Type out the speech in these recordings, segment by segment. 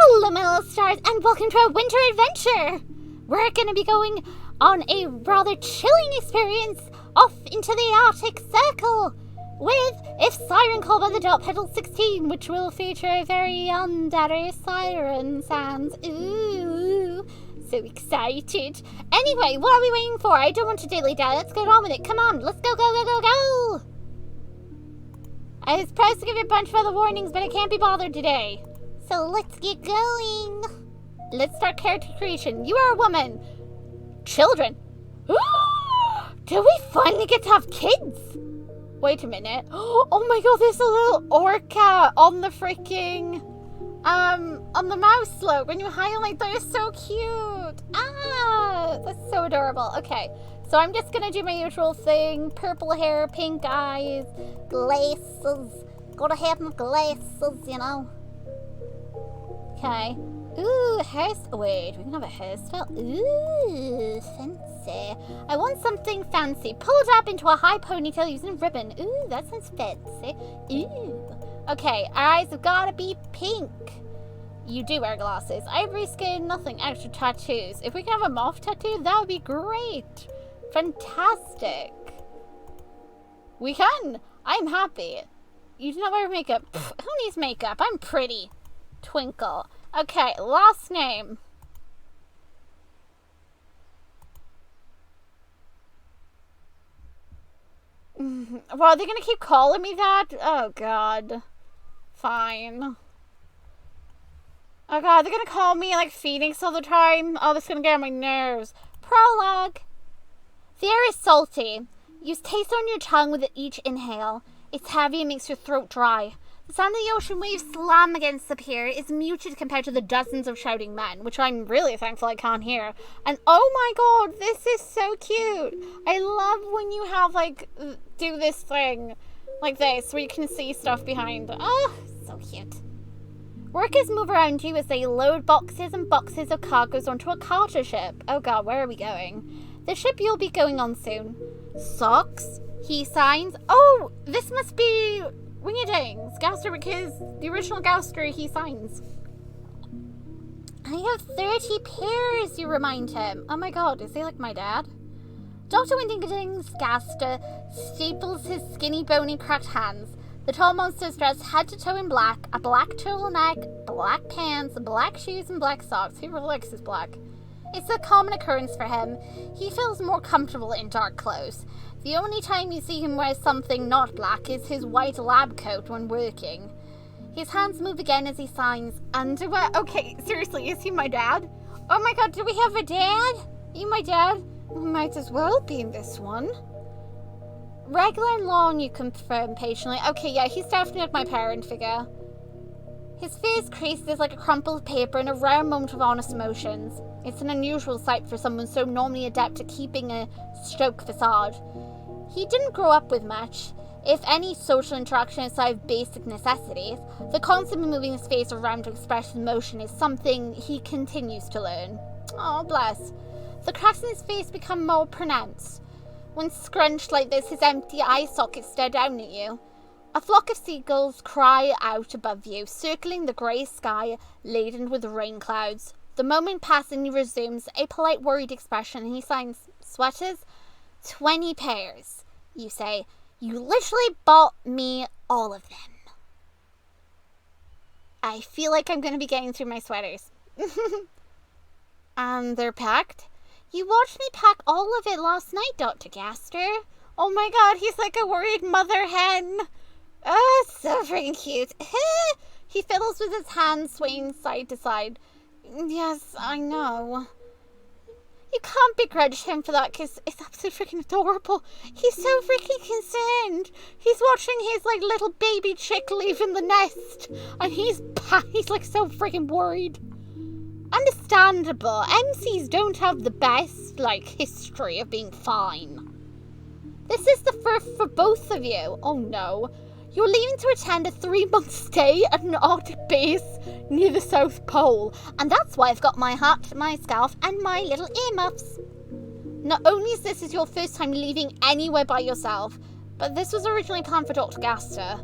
Hello, my little stars, and welcome to our winter adventure! We're going to be going on a rather chilling experience off into the Arctic Circle with If Siren Call by the darkpetal16, which will feature very daddy siren sounds. Ooh, so excited. Anyway, what are we waiting for? I don't want to dilly-dally. Let's get on with it. Come on, let's go, go, go, go, go! I was supposed to give you a bunch of other warnings, but I can't be bothered today. So let's get going. Let's start character creation. You are a woman. Children. Do we finally get to have kids? Wait a minute. Oh my god, there's a little orca on the freaking, on the mouse slope. When you highlight, they're so cute. Ah, that's so adorable. Okay, so I'm just gonna do my usual thing. Purple hair, pink eyes, glasses. Gotta have my glasses, you know. Okay. Ooh, hairstyle. Wait, we can have a hairstyle. Ooh, fancy. I want something fancy. Pull it up into a high ponytail using ribbon. Ooh, that sounds fancy. Ooh. Okay, our eyes have got to be pink. You do wear glasses. Ivory skin, nothing extra tattoos. If we can have a moth tattoo, that would be great. Fantastic. We can. I'm happy. You do not wear makeup. Pfft, who needs makeup? I'm pretty. Twinkle. Okay, last name. Well, are they gonna keep calling me that? Oh god. Fine. Oh god, they're gonna call me like Phoenix all the time. Oh, this is gonna get on my nerves. Prologue. The air is salty. Use taste on your tongue with each inhale. It's heavy and makes your throat dry. The sound of the ocean waves slam against the pier is muted compared to the dozens of shouting men, which I'm really thankful I can't hear. And oh my god, this is so cute. I love when you have, like, do this thing like this, where you can see stuff behind. Oh, so cute. Workers move around you as they load boxes and boxes of cargoes onto a carter ship. Oh god, where are we going? The ship you'll be going on soon. Socks? He signs? Oh, this must be Wingedings, Gaster, because the original Gaster he signs. I have 30 pairs, you remind him. Oh my god, is he like my dad? Dr. Wingedings Gaster staples his skinny, bony, cracked hands. The tall monster's dressed head to toe in black, a black turtleneck, black pants, black shoes, and black socks. Who likes his black? It's a common occurrence for him. He feels more comfortable in dark clothes. The only time you see him wear something not black is his white lab coat when working. His hands move again as he signs underwear. Okay, seriously, is he my dad? Oh my god, do we have a dad? Are you my dad? We might as well be in this one. Regular and long, you confirm patiently. Okay, yeah, he's definitely like my parent figure. His face creases like a crumpled paper in a rare moment of honest emotions. It's an unusual sight for someone so normally adept at keeping a stoic facade. He didn't grow up with much, if any, social interaction aside of basic necessities. The concept of moving his face around to express emotion is something he continues to learn. Oh, bless. The cracks in his face become more pronounced. When scrunched like this, his empty eye sockets stare down at you. A flock of seagulls cry out above you, circling the grey sky laden with rain clouds. The moment passes and he resumes a polite, worried expression, and he signs, sweaters? 20 pairs. You say, you literally bought me all of them. I feel like I'm going to be getting through my sweaters. And they're packed? You watched me pack all of it last night, Dr. Gaster. Oh my god, he's like a worried mother hen. Oh, so freaking cute. He fiddles with his hands swaying side to side. Yes, I know. You can't begrudge him for that because it's absolutely freaking adorable. He's so freaking concerned. He's watching his like little baby chick leaving the nest, and he's like so freaking worried. Understandable. MCs don't have the best like history of being fine. This is the first for both of you. Oh no. You're leaving to attend a 3-month stay at an Arctic base near the South Pole. And that's why I've got my hat, my scarf, and my little earmuffs. Not only is this your first time leaving anywhere by yourself, but this was originally planned for Dr. Gaster.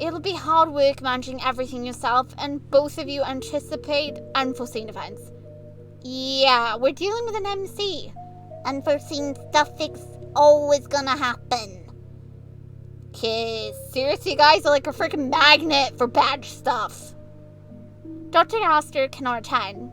It'll be hard work managing everything yourself, and both of you anticipate unforeseen events. Yeah, we're dealing with an MC. Unforeseen stuff is always gonna happen. Cause seriously, guys are like a freaking magnet for bad stuff. Dr. Dadster cannot attend.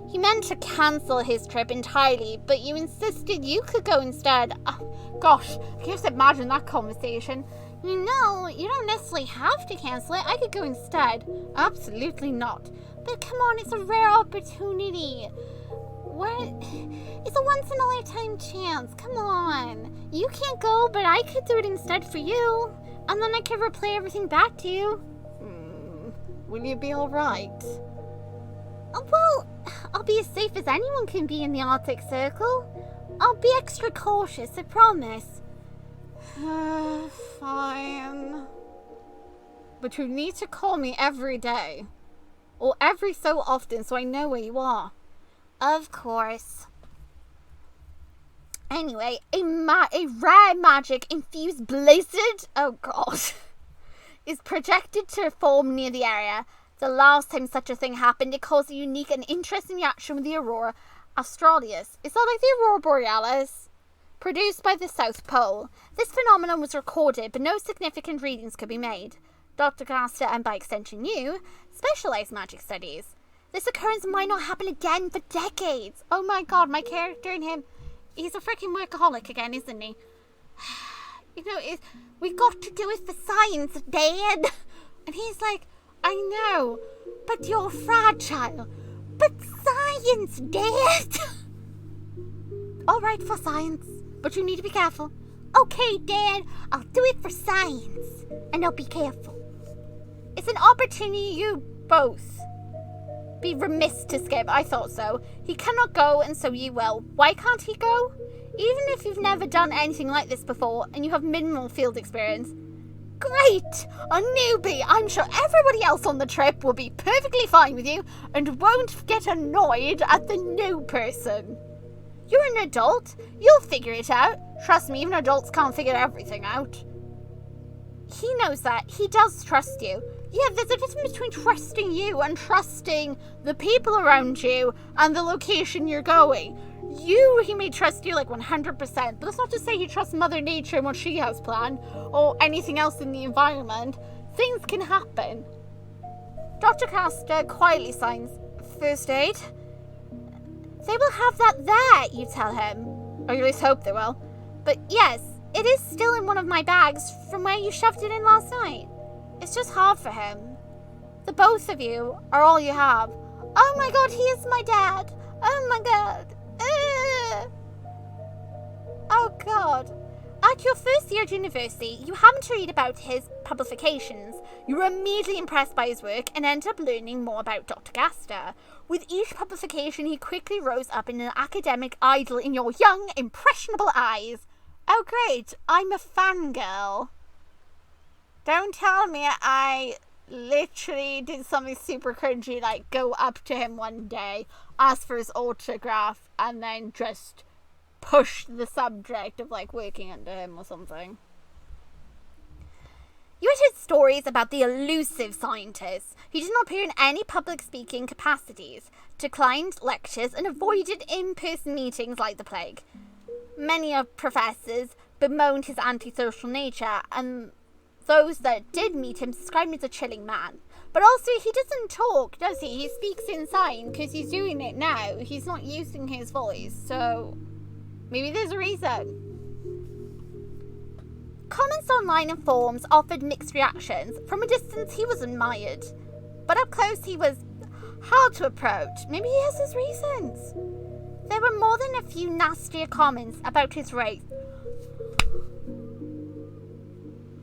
He meant to cancel his trip entirely, but you insisted you could go instead. Oh, gosh, I can't imagine that conversation. You know, you don't necessarily have to cancel it. I could go instead. Absolutely not. But come on, it's a rare opportunity. It's a once-in-a-lifetime chance. Come on. You can't go, but I could do it instead for you. And then I could replay everything back to you. Will you be alright? Well, I'll be as safe as anyone can be in the Arctic Circle. I'll be extra cautious, I promise. Fine. But you need to call me every day. Or every so often so I know where you are. Of course. Anyway, a rare magic-infused blizzard, oh god, is projected to form near the area. The last time such a thing happened, it caused a unique and interesting reaction with the Aurora Australis. Is that like the Aurora Borealis? Produced by the South Pole. This phenomenon was recorded, but no significant readings could be made. Dr. Dadster, and by extension you, specialize magic studies. This occurrence might not happen again for decades. Oh my god, my character and him, he's a freaking workaholic again, isn't he? You know, we got to do it for science, Dad. And he's like, I know, but you're fragile. But science, Dad. All right, for science, but you need to be careful. Okay, Dad, I'll do it for science, and I'll be careful. It's an opportunity you both be remiss to skip. I thought so. He cannot go, and so you will. Why can't he go? Even if you've never done anything like this before, and you have minimal field experience. Great! A newbie! I'm sure everybody else on the trip will be perfectly fine with you, and won't get annoyed at the new person. You're an adult. You'll figure it out. Trust me, even adults can't figure everything out. He knows that. He does trust you. Yeah, there's a difference between trusting you and trusting the people around you and the location you're going. He may trust you like 100%, but that's not to say he trusts Mother Nature and what she has planned, or anything else in the environment. Things can happen. Dr. Dadster quietly signs, first aid. They will have that there, you tell him. Or you at least hope they will. But yes, it is still in one of my bags from where you shoved it in last night. It's just hard for him. The both of you are all you have. Oh my god, he is my dad. Oh my god. Oh god. At your first year at university, you happen to read about his publications. You were immediately impressed by his work and ended up learning more about Dr. Dadster. With each publication, he quickly rose up in an academic idol in your young, impressionable eyes. Oh great, I'm a fangirl. Don't tell me I literally did something super cringy, like go up to him one day, ask for his autograph, and then just push the subject of like working under him or something. You had heard stories about the elusive scientist. He did not appear in any public speaking capacities, declined lectures, and avoided in-person meetings like the plague. Many of professors bemoaned his antisocial nature, and those that did meet him described him as a chilling man. But also, he doesn't talk, does he? He speaks in sign, because he's doing it now. He's not using his voice, so maybe there's a reason. Comments online and forums offered mixed reactions. From a distance, he was admired. But up close, he was hard to approach. Maybe he has his reasons. There were more than a few nastier comments about his race.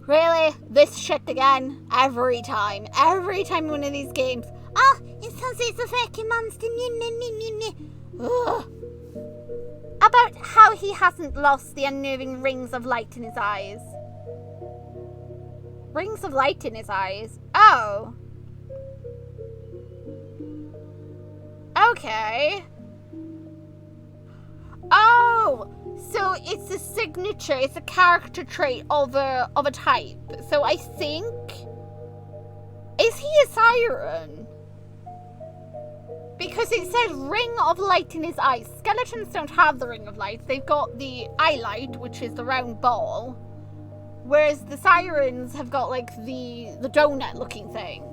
Really? This shit again? Every time in one of these games. Oh, it's because it's a fucking monster. Ugh. About how he hasn't lost the unnerving rings of light in his eyes. Rings of light in his eyes? Oh. Okay. Oh, so it's a signature, it's a character trait of a type. So I think Is he a siren? Because it said ring of light in his eyes. Skeletons don't have the ring of light. They've got the eye light, which is the round ball. Whereas the sirens have got like the donut looking thing.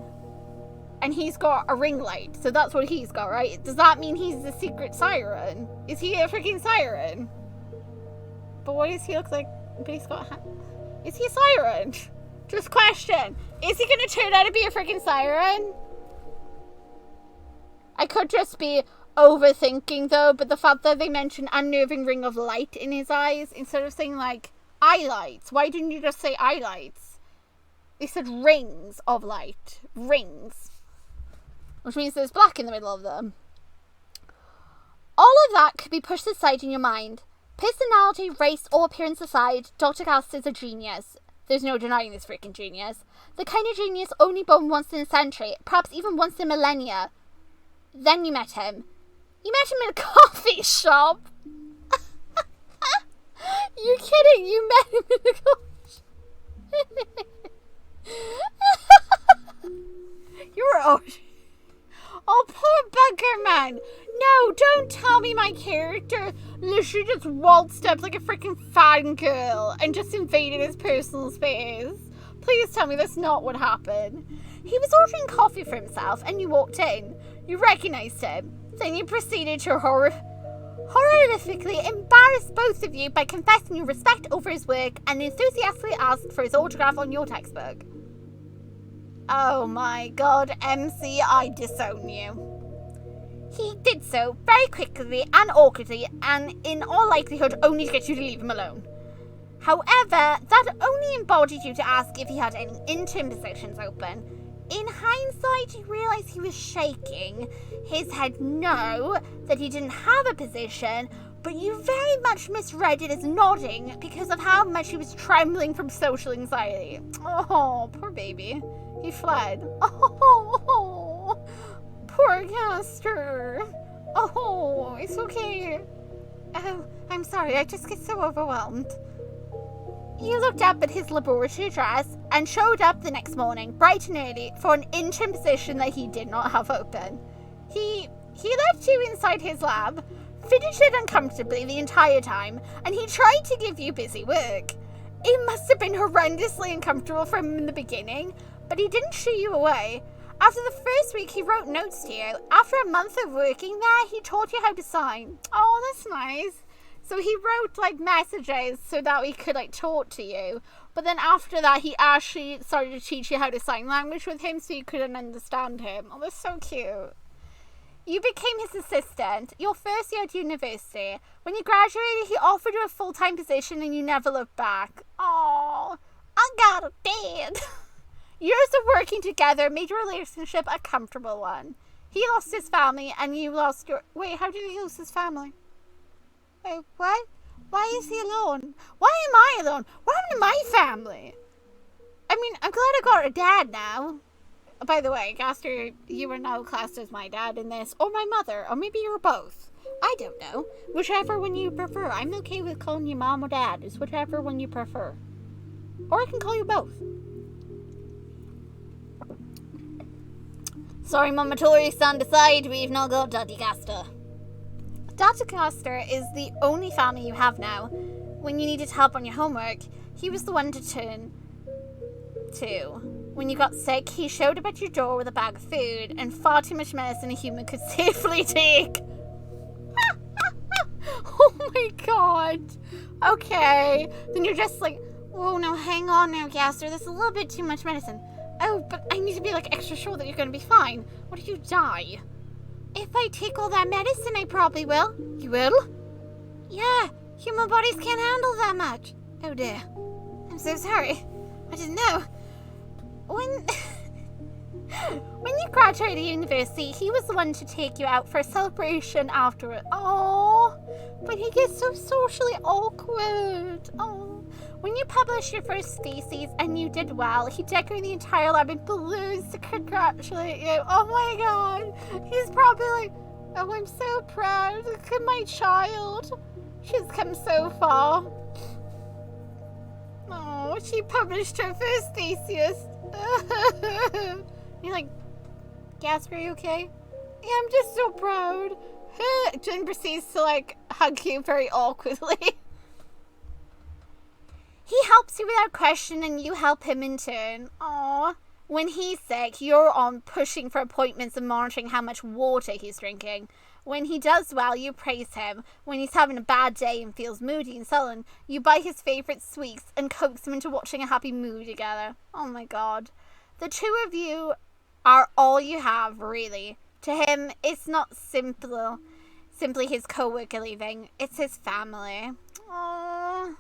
And he's got a ring light. So that's what he's got, right? Does that mean he's the secret siren? Is he a freaking siren? But what does he look like? But he's got... Is he a siren? Just question. Is he going to turn out to be a freaking siren? I could just be overthinking though, but the fact that they mentioned unnerving ring of light in his eyes instead of saying like eye lights. Why didn't you just say eye lights? They said rings of light. Rings. Which means there's black in the middle of them. All of that could be pushed aside in your mind. Personality, race, or appearance aside, Dr. Gaster's a genius. There's no denying this freaking genius. The kind of genius only born once in a century, perhaps even once in millennia. Then you met him. You met him in a coffee shop. You kidding? You met him in a coffee shop. You were... Oh, poor bugger, man. No, don't tell me my character literally just waltzed up like a freaking fangirl and just invaded his personal space. Please tell me that's not what happened. He was ordering coffee for himself and you walked in. You recognized him. Then you proceeded to horrifically embarrass both of you by confessing your respect over his work and enthusiastically asked for his autograph on your textbook. Oh my god, MC, I disown you. He did so very quickly and awkwardly, and in all likelihood only to get you to leave him alone. However, that only embodied you to ask if he had any interim positions open. In hindsight, you realised he was shaking his head no, that he didn't have a position, but you very much misread it as nodding because of how much he was trembling from social anxiety. Oh, poor baby. He fled. Oh, poor Gaster. Oh, it's okay. Oh, I'm sorry, I just get so overwhelmed. You looked up at his laboratory dress and showed up the next morning, bright and early, for an interim position that he did not have open. He left you inside his lab, fidgeted uncomfortably the entire time, and he tried to give you busy work. It must have been horrendously uncomfortable for him in the beginning, but he didn't shoo you away. After the first week, he wrote notes to you. After a month of working there, he taught you how to sign. Oh, that's nice. So he wrote, like, messages so that we could, like, talk to you. But then after that, he actually started to teach you how to sign language with him so you couldn't understand him. Oh, that's so cute. You became his assistant your first year at university. When you graduated, he offered you a full-time position and you never looked back. Oh, I got a dad. Years of working together made your relationship a comfortable one. He lost his family and you lost your... Wait, how did he lose his family? Wait, what? Why is he alone? Why am I alone? What happened to my family? I mean, I'm glad I got a dad now. Oh, by the way, Gaster, you are now classed as my dad in this, or my mother, or maybe you're both. I don't know. Whichever one you prefer. I'm okay with calling you mom or dad. It's whichever one you prefer. Or I can call you both. Sorry, Mama Tori, stand aside. We've now got Daddy Gaster. Daddy Gaster is the only family you have now. When you needed help on your homework, he was the one to turn to. When you got sick, he showed up at your door with a bag of food and far too much medicine a human could safely take. Oh my god. Okay. Then you're just like, whoa, no, hang on now, Gaster. That's a little bit too much medicine. Oh, but I need to be, like, extra sure that you're going to be fine. What if you die? If I take all that medicine, I probably will. You will? Yeah, human bodies can't handle that much. Oh, dear. I'm so sorry. I didn't know. When you graduated university, he was the one to take you out for a celebration after it. Oh, but he gets so socially awkward. Oh. When you published your first thesis and you did well, he decorated the entire lab in balloons to congratulate you. Oh my god. He's probably like, oh, I'm so proud. Look at my child. She's come so far. Oh, she published her first thesis. You're like, Gasper, are you okay? Yeah, I'm just so proud. Jen proceeds to, like, hug you very awkwardly. He helps you without question and you help him in turn. Aww. When he's sick, you're on pushing for appointments and monitoring how much water he's drinking. When he does well, you praise him. When he's having a bad day and feels moody and sullen, you buy his favourite sweets and coax him into watching a happy movie together. Oh my god. The two of you are all you have, really. To him, it's not simply his co-worker leaving. It's his family. Aww.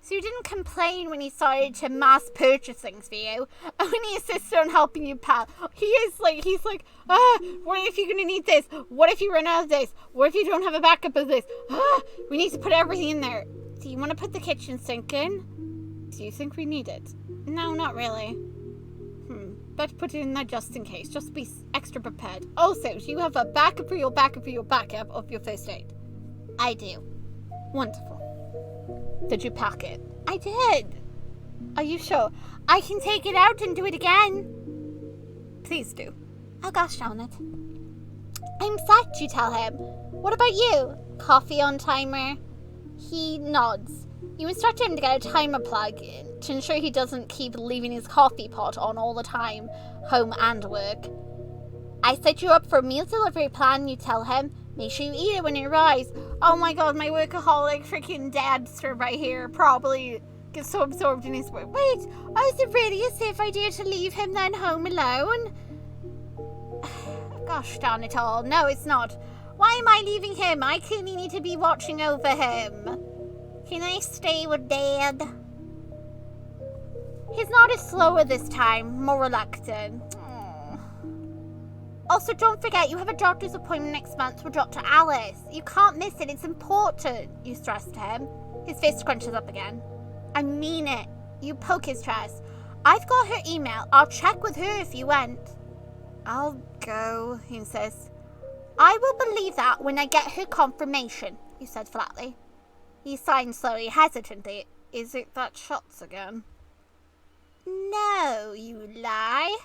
So you didn't complain when he started to mass purchase things for you, and when he insisted on helping you, pal. He's like, what if you're gonna need this? What if you run out of this? What if you don't have a backup of this? We need to put everything in there. Do you want to put the kitchen sink in? Do you think we need it? No, not really. Better put it in there just in case. Just be extra prepared. Also, do you have a backup for your backup for your backup of your first aid? I do. Wonderful. Did you pack it? I did. Are you sure? I can take it out and do it again. Please do. Oh gosh darn it. I'm set, you tell him. What about you? Coffee on timer? He nods. You instruct him to get a timer plug to ensure he doesn't keep leaving his coffee pot on all the time, home and work. I set you up for a meal delivery plan, you tell him. Make sure you eat it when you rise. Oh my god, my workaholic freaking Dadster right here probably gets so absorbed in his work. Wait, is it really a safe idea to leave him then home alone? Gosh darn it all. No, it's not. Why am I leaving him? I clearly need to be watching over him. Can I stay with Dad? He's not as slower this time, more reluctant. Also, don't forget, you have a doctor's appointment next month with Dr. Alice. You can't miss it. It's important, you stress to him. His face scrunches up again. I mean it. You poke his chest. I've got her email. I'll check with her if you went. I'll go, he insists. I will believe that when I get her confirmation, you said flatly. He signed slowly, hesitantly. Is it that shots again? No, you lie.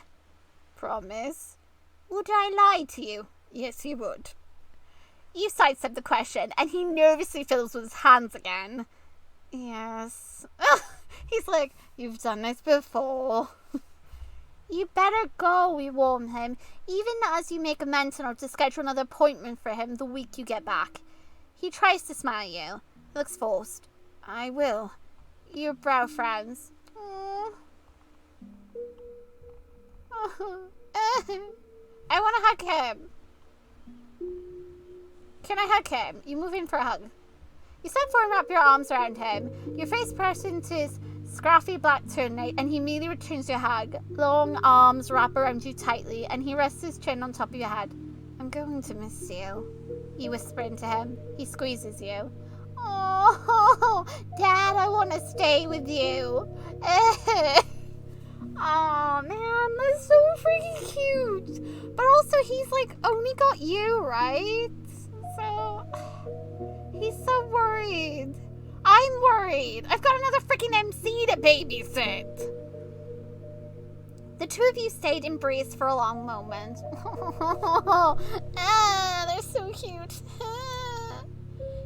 Promise. Would I lie to you? Yes, you would. You sidestep the question, and he nervously fiddles with his hands again. Yes. He's like, you've done this before. You better go, we warn him, even as you make a mental note to schedule another appointment for him the week you get back. He tries to smile at you. He looks forced. I will. Your brow frowns. I want to hug him. Can I hug him? You move in for a hug. You step forward and wrap your arms around him. Your face pressed into his scruffy black turtleneck, and he immediately returns your hug. Long arms wrap around you tightly, and he rests his chin on top of your head. I'm going to miss you, you whisper into him. He squeezes you. Oh, Dad, I want to stay with you. Oh man, that's so freaking cute. But also, he's like only got you, right? So he's so worried. I'm worried. I've got another freaking MC to babysit. The two of you stayed embraced for a long moment. They're so cute.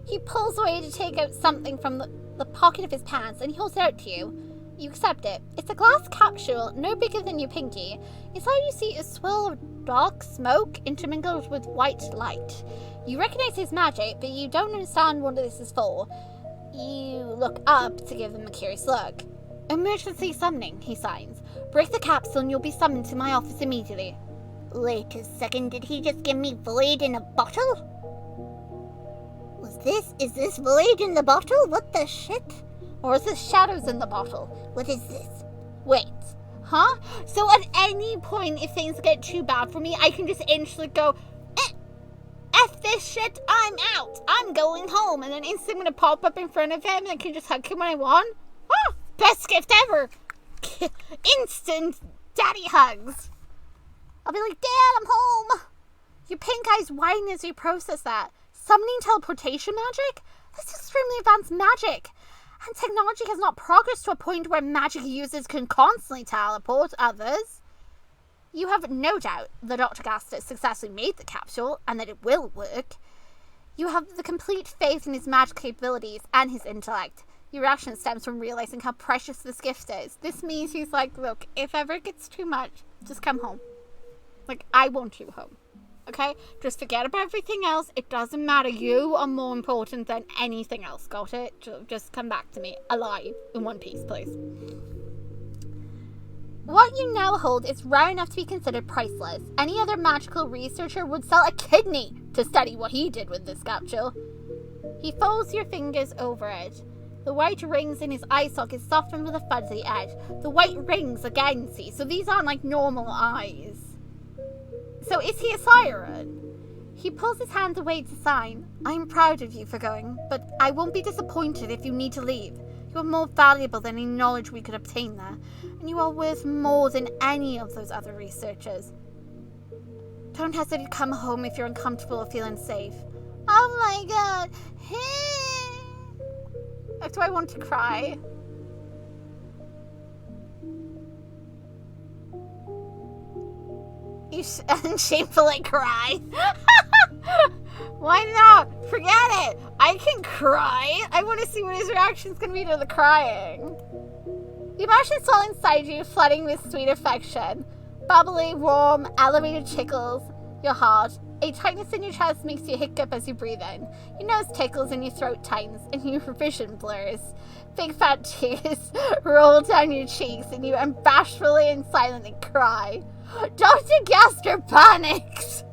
He pulls away to take out something from the pocket of his pants, and he holds it out to you. You accept it. It's a glass capsule, no bigger than your pinky. Inside you see a swirl of dark smoke intermingled with white light. You recognize his magic, but you don't understand what this is for. You look up to give him a curious look. Emergency summoning, he signs. Break the capsule and you'll be summoned to my office immediately. Wait a second, did he just give me void in a bottle? Is this void in the bottle? What the shit? Or is this shadows in the bottle? What is this? Wait, huh? So at any point, if things get too bad for me, I can just instantly go, F this shit, I'm out. I'm going home. And then instantly I'm going to pop up in front of him and I can just hug him when I want. Oh, best gift ever. Instant daddy hugs. I'll be like, Dad, I'm home. Your pink eyes widen as you process that. Summoning teleportation magic? That's extremely advanced magic. And technology has not progressed to a point where magic users can constantly teleport others. You have no doubt that Dr. Gaster successfully made the capsule and that it will work. You have the complete faith in his magic capabilities and his intellect. Your reaction stems from realizing how precious this gift is. This means he's like, look, if ever it gets too much, just come home. Like, I want you home. Okay? Just forget about everything else. It doesn't matter. You are more important than anything else. Got it? Just come back to me alive in one piece, please. What you now hold is rare enough to be considered priceless. Any other magical researcher would sell a kidney to study what he did with this capsule. He folds your fingers over it. The white rings in his eye sockets soften with a fuzzy edge. The white rings again, see? So these aren't like normal eyes. So is he a siren? He pulls his hand away to sign. I'm proud of you for going, but I won't be disappointed if you need to leave. You are more valuable than any knowledge we could obtain there, and you are worth more than any of those other researchers. Don't hesitate to come home if you're uncomfortable or feel unsafe. Oh my god! Do I want to cry? You shamefully cry. Why not? Forget it. I can cry. I want to see what his reaction's going to be to the crying. The emotions swell inside you, flooding with sweet affection. Bubbly, warm, elevated tickles your heart. A tightness in your chest makes you hiccup as you breathe in. Your nose tickles and your throat tightens, and your vision blurs. Big fat tears roll down your cheeks, and you unabashedly and silently cry. Dr. Gaster panics.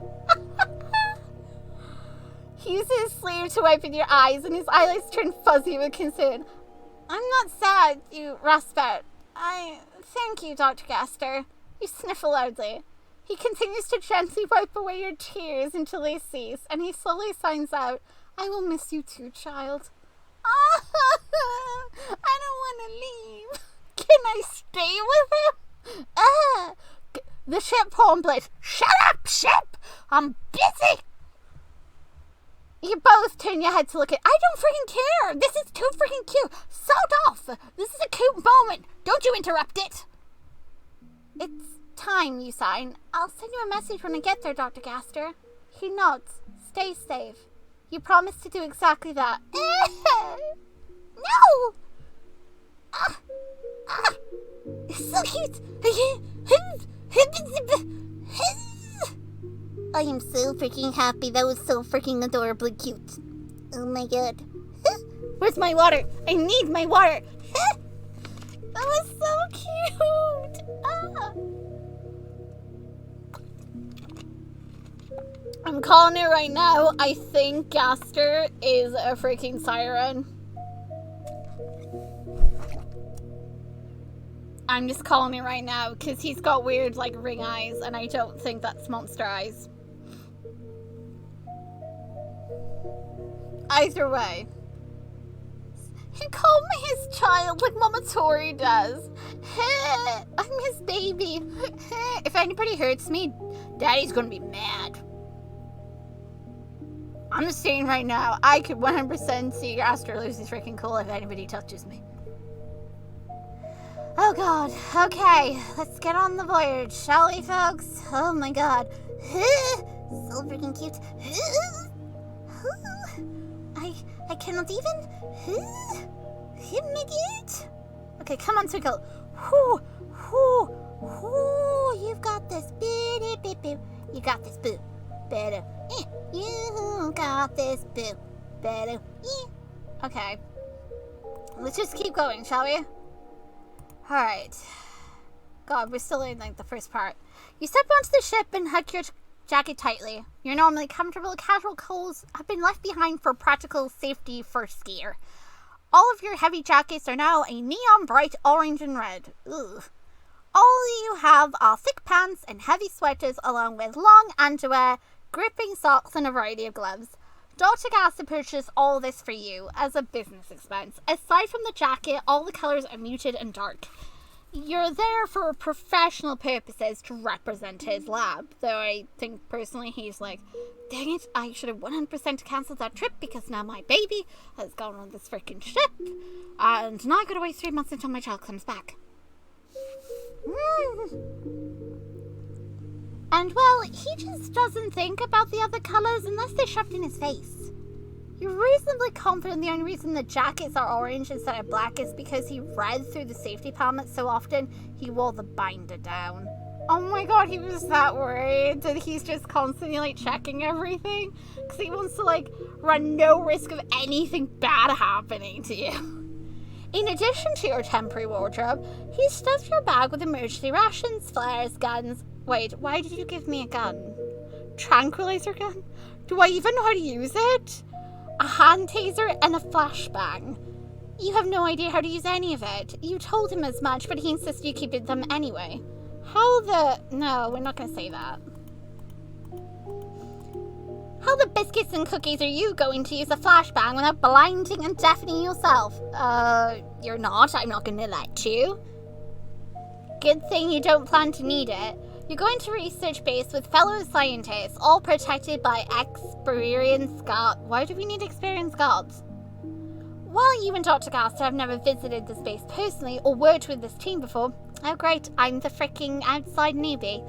He uses his sleeve to wipe in your eyes, and his eyelids turn fuzzy with concern. I'm not sad, you rasp out. Thank you, Dr. Gaster. You sniffle loudly. He continues to gently wipe away your tears until they cease, and he slowly signs out, I will miss you too, child. I don't want to leave. Can I stay with him? The ship hornblade. Shut up, ship! I'm busy! You both turn your head to look at. I don't freaking care! This is too freaking cute! Sod off! This is a cute moment! Don't you interrupt it! It's time, you sign. I'll send you a message when I get there, Dr. Gaster. He nods. Stay safe. You promise to do exactly that. No! It's so cute! I am so freaking happy. That was so freaking adorably cute. Oh my god. Where's my water? I need my water. That was so cute. I'm calling it right now. I think Gaster is a freaking siren. I'm just calling it right now because he's got weird like ring eyes, and I don't think that's monster eyes. Either way. He called me his child like Mama Tori does. I'm his baby. If anybody hurts me, Daddy's gonna be mad. I'm just saying right now, I could 100% see Gaster lose his freaking cool if anybody touches me. Oh god, okay, let's get on the voyage, shall we, folks? Oh my god. So freaking cute. I cannot even. Okay, come on, Twinkle. You've got this. You got this, boo. Better. You got this, boo. Better. Okay. Let's just keep going, shall we? Alright. God, we're still in like the first part. You step onto the ship and hug your jacket tightly. Your normally comfortable casual clothes have been left behind for practical safety first gear. All of your heavy jackets are now a neon bright orange and red. Ugh. All you have are thick pants and heavy sweaters along with long underwear, gripping socks and a variety of gloves. Dr. Gaster purchased all this for you as a business expense. Aside from the jacket, all the colors are muted and dark. You're there for professional purposes to represent his lab, though I think personally he's like, dang it, I should have 100% cancelled that trip because now my baby has gone on this freaking ship, and now I gotta wait 3 months until my child comes back. And, well, he just doesn't think about the other colours unless they're shoved in his face. You're reasonably confident the only reason the jackets are orange instead of black is because he read through the safety helmet so often he wore the binder down. Oh my god, he was that worried that he's just constantly, like, checking everything? Because he wants to, like, run no risk of anything bad happening to you. In addition to your temporary wardrobe, he stuffed your bag with emergency rations, flares, guns. Wait, why did you give me a gun? Tranquilizer gun? Do I even know how to use it? A hand taser and a flashbang. You have no idea how to use any of it. You told him as much, but he insisted you keep them anyway. No, we're not going to say that. How the biscuits and cookies are you going to use a flashbang without blinding and deafening yourself? You're not. I'm not going to let you. Good thing you don't plan to need it. You're going to research base with fellow scientists, all protected by experienced guards. Why do we need experienced guards? While you and Dr. Gaster have never visited this base personally or worked with this team before, oh great, I'm the freaking outside newbie.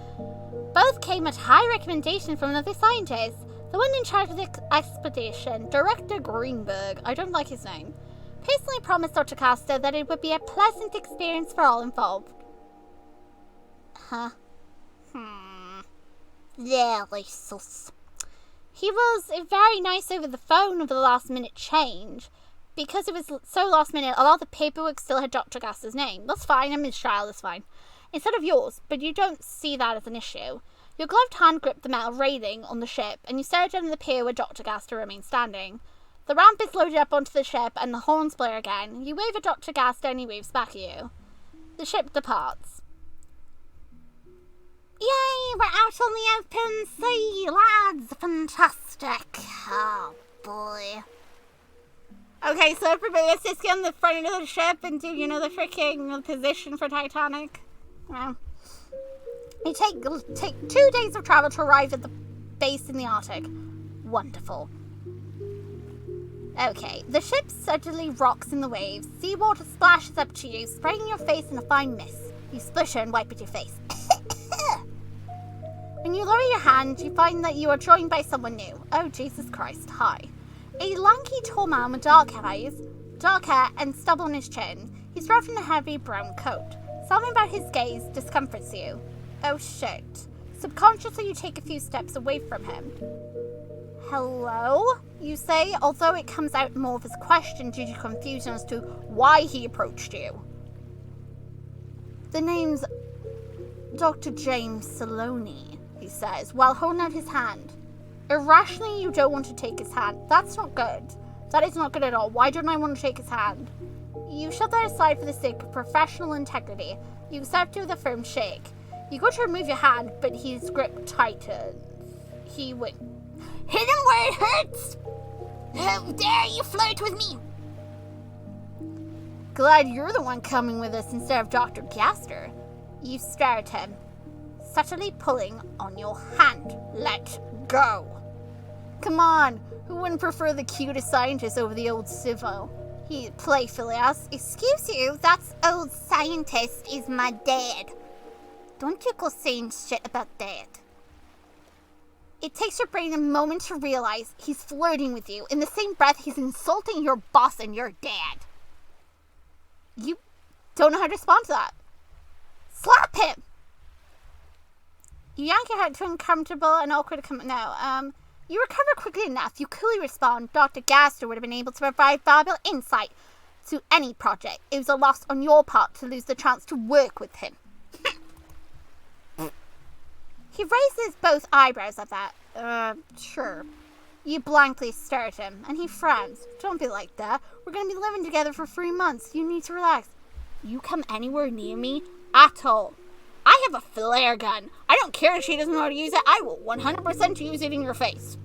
Both came at high recommendation from another scientist, the one in charge of the expedition, Director Greenberg. I don't like his name. Personally promised Dr. Gaster that it would be a pleasant experience for all involved. Huh? Really sus. He was very nice over the phone over the last minute change. Because it was so last minute, a lot of the paperwork still had Dr. Gaster's name. That's fine, I'm his child, that's fine. Instead of yours, but you don't see that as an issue. Your gloved hand gripped the metal railing on the ship, and you stared down the pier where Dr. Gaster remained standing. The ramp is loaded up onto the ship, and the horns blare again. You wave at Dr. Gaster, and he waves back at you. The ship departs. Yay, we're out on the open sea, lads! Fantastic. Oh, boy. Okay, so everybody, let's just get on the front of the ship and do, the freaking position for Titanic. Well, you take 2 days of travel to arrive at the base in the Arctic. Wonderful. Okay, the ship suddenly rocks in the waves. Seawater splashes up to you, spraying your face in a fine mist. You splutter and wipe at your face. When you lower your hand, you find that you are joined by someone new. Oh, Jesus Christ, hi. A lanky, tall man with dark hair and stubble on his chin. He's wrapped in a heavy brown coat. Something about his gaze discomforts you. Oh shit. Subconsciously, you take a few steps away from him. Hello? You say, although it comes out more of his question due to confusion as to why he approached you. The name's Dr. James Saloni, he says, while holding out his hand. Irrationally, you don't want to take his hand. That's not good. That is not good at all. Why don't I want to shake his hand? You shove that aside for the sake of professional integrity. You accept it with a firm shake. You go to remove your hand, but his grip tightens. He winks. Hit him where it hurts! How dare you flirt with me? Glad you're the one coming with us instead of Dr. Gaster. You stare at him, subtly pulling on your hand. Let go. Come on, who wouldn't prefer the cutest scientist over the old civil? He playfully asks. Excuse you, that old scientist is my dad. Don't you go saying shit about dad. It takes your brain a moment to realize he's flirting with you. In the same breath, he's insulting your boss and your dad. You don't know how to respond to that. Slap him! You yank your head to uncomfortable and awkward no. You recover quickly enough. You coolly respond. Dr. Gaster would have been able to provide valuable insight to any project. It was a loss on your part to lose the chance to work with him. He raises both eyebrows at that. Sure. You blankly stare at him, and he frowns. Don't be like that. We're going to be living together for 3 months. You need to relax. You come anywhere near me at all. I have a flare gun. I don't care if she doesn't know how to use it. I will 100% use it in your face.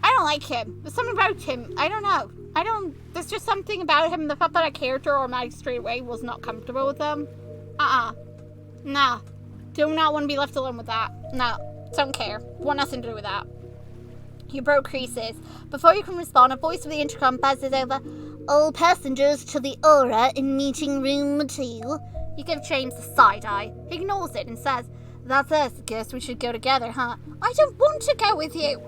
I don't like him. There's something about him. I don't know. There's just something about him. The fact that a character or Mag straight away was not comfortable with him. Nah. Do not want to be left alone with that. No. Don't care. Want nothing to do with that. Your bro creases. Before you can respond, a voice of the intercom buzzes over. All passengers to the Aura in meeting room 2. You give James a side eye. He ignores it and says, That's us. Guess we should go together, huh? I don't want to go with you.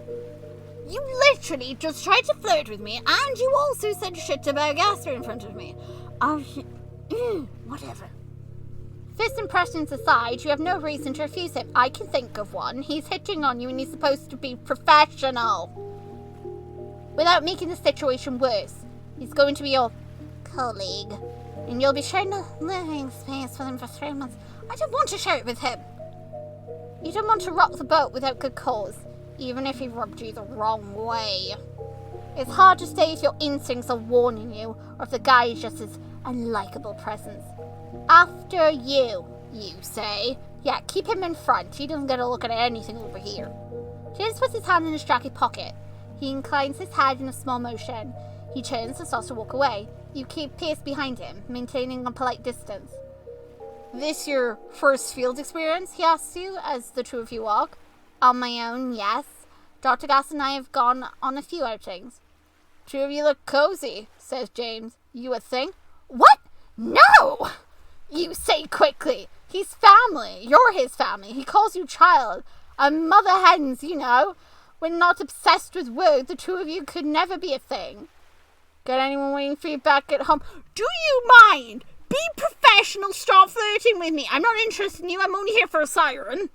You literally just tried to flirt with me, and you also said shit about Dadster in front of me. Whatever. First impressions aside, you have no reason to refuse him. I can think of one. He's hitting on you and he's supposed to be professional. Without making the situation worse, he's going to be your colleague. And you'll be sharing a living space with him for 3 months. I don't want to share it with him. You don't want to rock the boat without good cause, even if he rubbed you the wrong way. It's hard to say if your instincts are warning you, or if the guy is just his unlikable presence. After you say. Yeah, keep him in front. He doesn't get a look at anything over here. James puts his hand in his jacket pocket. He inclines his head in a small motion. He turns and starts to walk away. You keep pace behind him, maintaining a polite distance. This your first field experience, he asks you, as the two of you walk. On my own, yes. Dr. Gass and I have gone on a few outings. Two of you look cozy, says James. You would think. What? No! You say quickly. He's family. You're his family. He calls you child. And mother hens, you know. When not obsessed with work, the two of you could never be a thing. Got anyone waiting for you back at home? Do you mind? Be professional. Stop flirting with me. I'm not interested in you. I'm only here for a siren.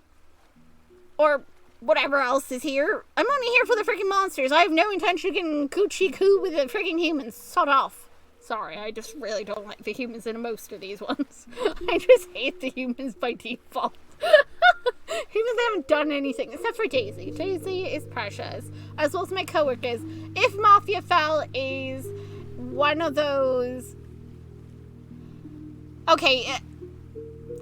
Or whatever else is here. I'm only here for the freaking monsters. I have no intention of getting coochie-coo with the freaking humans. Sod off. Sorry, I just really don't like the humans in most of these ones. I just hate the humans by default. Humans haven't done anything except for Daisy. Daisy is precious, as well as my coworkers. If Mafia Fell is one of those... Okay,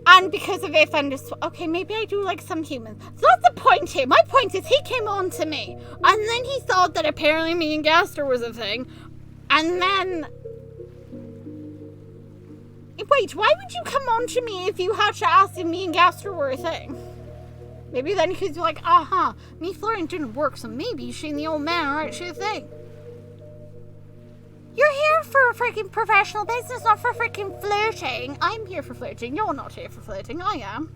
and because of if I'm just... Okay, maybe I do like some humans. That's not the point here. My point is he came on to me, and then he thought that apparently me and Dadster was a thing, and then... Wait, why would you come on to me if you had to ask if me and Dadster were a thing? Maybe then he'd be like, me flirting didn't work, so maybe she and the old man are actually a thing. You're here for a freaking professional business, not for freaking flirting. I'm here for flirting. You're not here for flirting. I am.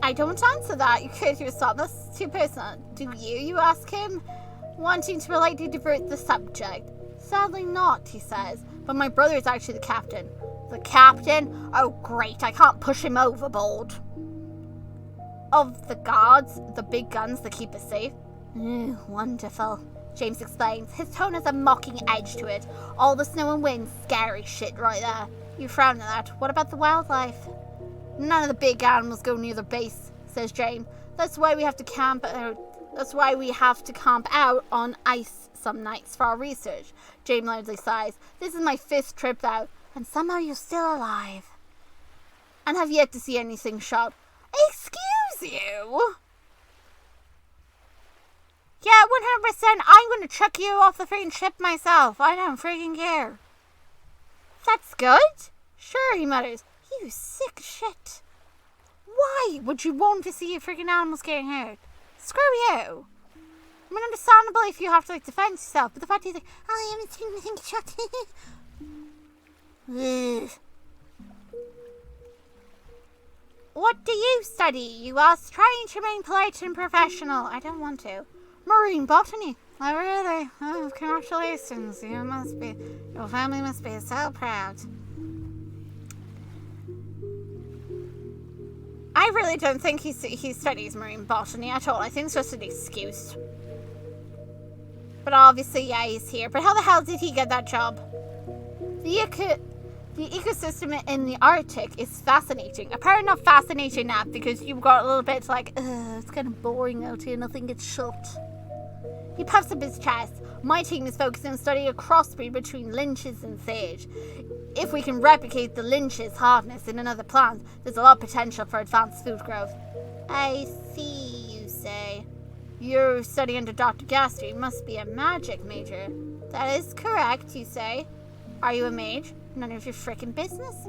I don't answer that. You could yourself. That's too personal. Do you? You ask him, wanting to politely divert the subject. Sadly not, he says. But my brother is actually the captain. The captain? Oh, great. I can't push him overboard. Of the guards, the big guns that keep us safe. Wonderful, James explains. His tone has a mocking edge to it. All the snow and wind, scary shit right there. You frown at that. What about the wildlife? None of the big animals go near the base, says James. That's why we have to camp out on ice some nights for our research. James loudly sighs. This is my 5th trip out, and somehow you're still alive. And have yet to see anything sharp. Excuse you? Yeah, 100%. I'm going to chuck you off the freaking ship myself. I don't freaking care. That's good? Sure, he mutters. You sick shit. Why would you want to see your freaking animals getting hurt? Screw you. I mean, understandable if you have to, defend yourself, but the fact is, I haven't seen anything shut. What do you study? You ask, trying to remain polite and professional. I don't want to. Marine botany. Oh, really? Oh, congratulations. Your family must be so proud. I really don't think he studies marine botany at all. I think it's just an excuse. But obviously, yeah, he's here. But how the hell did he get that job? The ecosystem in the Arctic is fascinating. Apparently not fascinating enough because you've got a little bit like, it's kind of boring out here. Nothing gets shut. He puffs up his chest. My team is focusing on studying a crossbreed between lynches and sage. If we can replicate the lynch's hardness in another plant, there's a lot of potential for advanced food growth. I see, you say. You're studying under Dr. Dadster. You must be a magic major. That is correct, you say. Are you a mage? None of your frickin' business.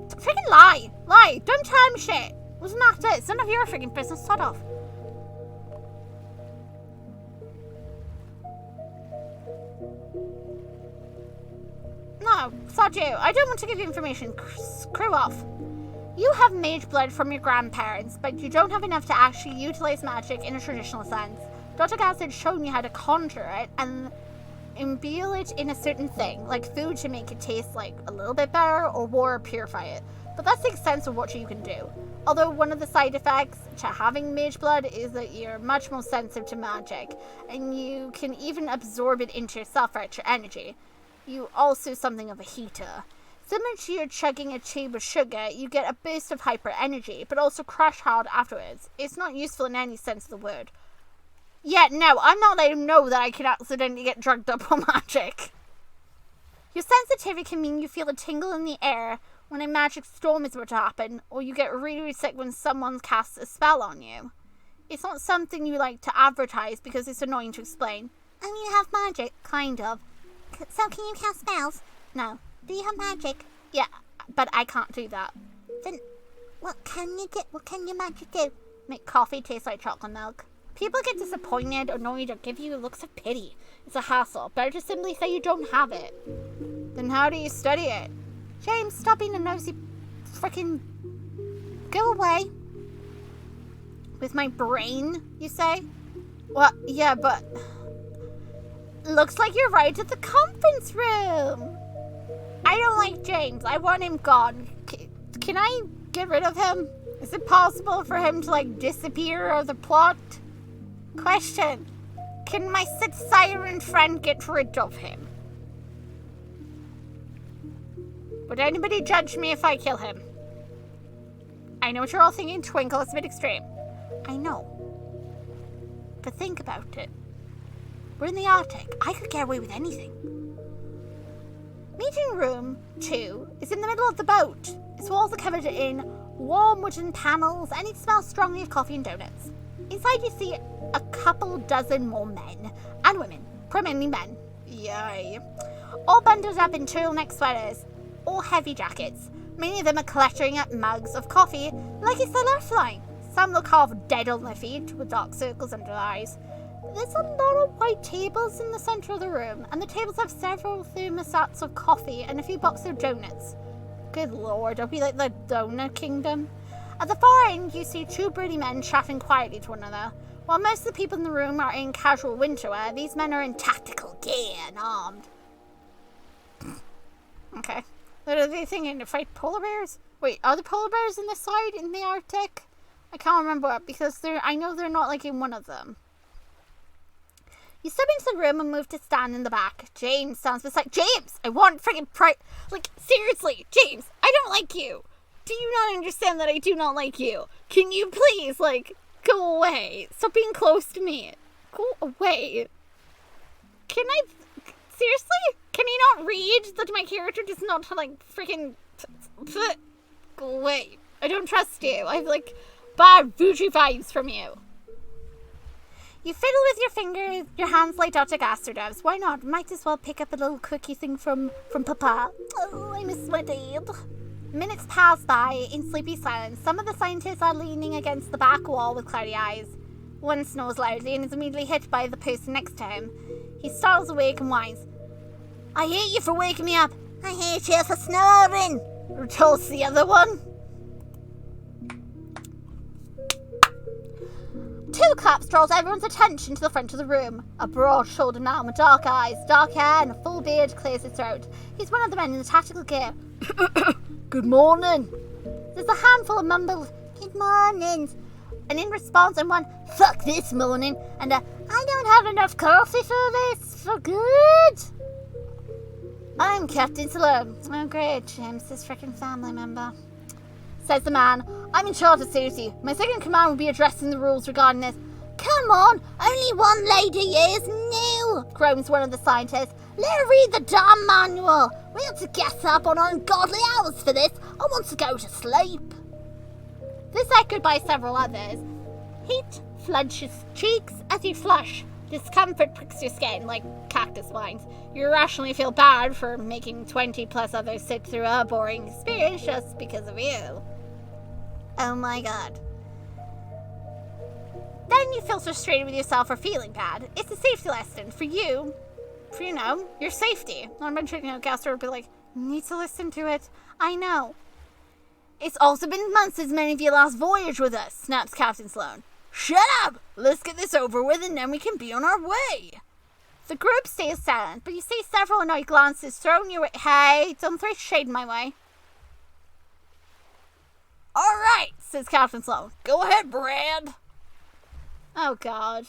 Frickin' lie! Lie! Don't tell him shit! Wasn't that it? It's none of your frickin' business. Shut off. No, sod you. I don't want to give you information. Screw off. You have mage blood from your grandparents, but you don't have enough to actually utilize magic in a traditional sense. Dr. Gas had shown you how to conjure it and imbue it in a certain thing, like food to make it taste like a little bit better or water purify it. But that's the extent of what you can do. Although one of the side effects to having mage blood is that you're much more sensitive to magic, and you can even absorb it into yourself for extra energy. You also something of a heater. Similar to your chugging a tube of sugar, you get a boost of hyper energy, but also crash hard afterwards. It's not useful in any sense of the word. Yeah, no, I'm not letting him know that I can accidentally get drugged up on magic. Your sensitivity can mean you feel a tingle in the air when a magic storm is about to happen, or you get really, really sick when someone casts a spell on you. It's not something you like to advertise because it's annoying to explain. And you have magic, kind of. So can you cast spells? No. Do you have magic? Yeah, but I can't do that. Then what can you do? What can your magic do? Make coffee taste like chocolate milk. People get disappointed, annoyed, or give you looks of pity. It's a hassle. Better to simply say you don't have it. Then how do you study it? James, stop being a nosy frickin'... Go away. With my brain, you say? Well, yeah, but... Looks like you're right at the conference room. I don't like James. I want him gone. Can I get rid of him? Is it possible for him to, like, disappear or the plot? Question. Can my siren friend get rid of him? Would anybody judge me if I kill him? I know what you're all thinking, Twinkle. It's a bit extreme. I know. But think about it. We're in the Arctic. I could get away with anything. Meeting room 2 is in the middle of the boat. Its walls are covered in warm wooden panels and it smells strongly of coffee and donuts. Inside you see a couple dozen more men and women, primarily men. Yay. All bundled up in turtleneck sweaters or heavy jackets. Many of them are cluttering at mugs of coffee like it's their lifeline. Some look half dead on their feet with dark circles under their eyes. There's a lot of white tables in the center of the room, and the tables have several thermostats of coffee and a few boxes of donuts. Good lord, it'll be like the donut kingdom. At the far end, you see two burly men chatting quietly to one another. While most of the people in the room are in casual winter wear, these men are in tactical gear and armed. Okay. What are they thinking? To fight polar bears? Wait, are the polar bears in this side in the Arctic? I can't remember because I know they're not like in one of them. You step into the room and move to stand in the back. James stands beside... James! I want freaking like, seriously, James, I don't like you. Do you not understand that I do not like you? Can you please, like, go away? Stop being close to me. Go away. Can I... Seriously? Can you not read that my character does not, like, freaking... Go away. I don't trust you. I have, like, bad voodoo vibes from you. You fiddle with your fingers, your hands like Dr. Dadster does. Why not? Might as well pick up a little cookie thing from Papa. Oh, I miss my dad. Minutes pass by in sleepy silence. Some of the scientists are leaning against the back wall with cloudy eyes. One snores loudly and is immediately hit by the person next to him. He startles awake and whines. I hate you for waking me up. I hate you for snoring, retorts the other one. Two claps draws everyone's attention to the front of the room. A broad-shouldered man with dark eyes, dark hair, and a full beard clears his throat. He's one of the men in the tactical gear. Good morning. There's a handful of mumbled, good mornings. And in response, and one, fuck this morning, and a, I don't have enough coffee for this, for good. I'm Captain Sloan. Oh great, James, this freaking family member. Says the man, I'm in charge of safety. My second command will be addressing the rules regarding this. Come on, only one lady is new, groans one of the scientists. Let her read the damn manual. We have to get up on ungodly hours for this. I want to go to sleep. This echoed by several others. Heat floods your cheeks as you flush. Discomfort pricks your skin like cactus vines. You irrationally feel bad for making 20 plus others sit through a boring experience just because of you. Oh my god. Then you feel frustrated with yourself for feeling bad. It's a safety lesson for you for, your safety. And eventually, Gaster would be like, need to listen to it. I know. It's also been months since many of you last voyage with us, snaps Captain Sloane. Shut up! Let's get this over with and then we can be on our way. The group stays silent, but you see several annoyed glances thrown your way. Hey, don't throw shade my way. Alright, says Captain Sloane. Go ahead, Brad. Oh, God.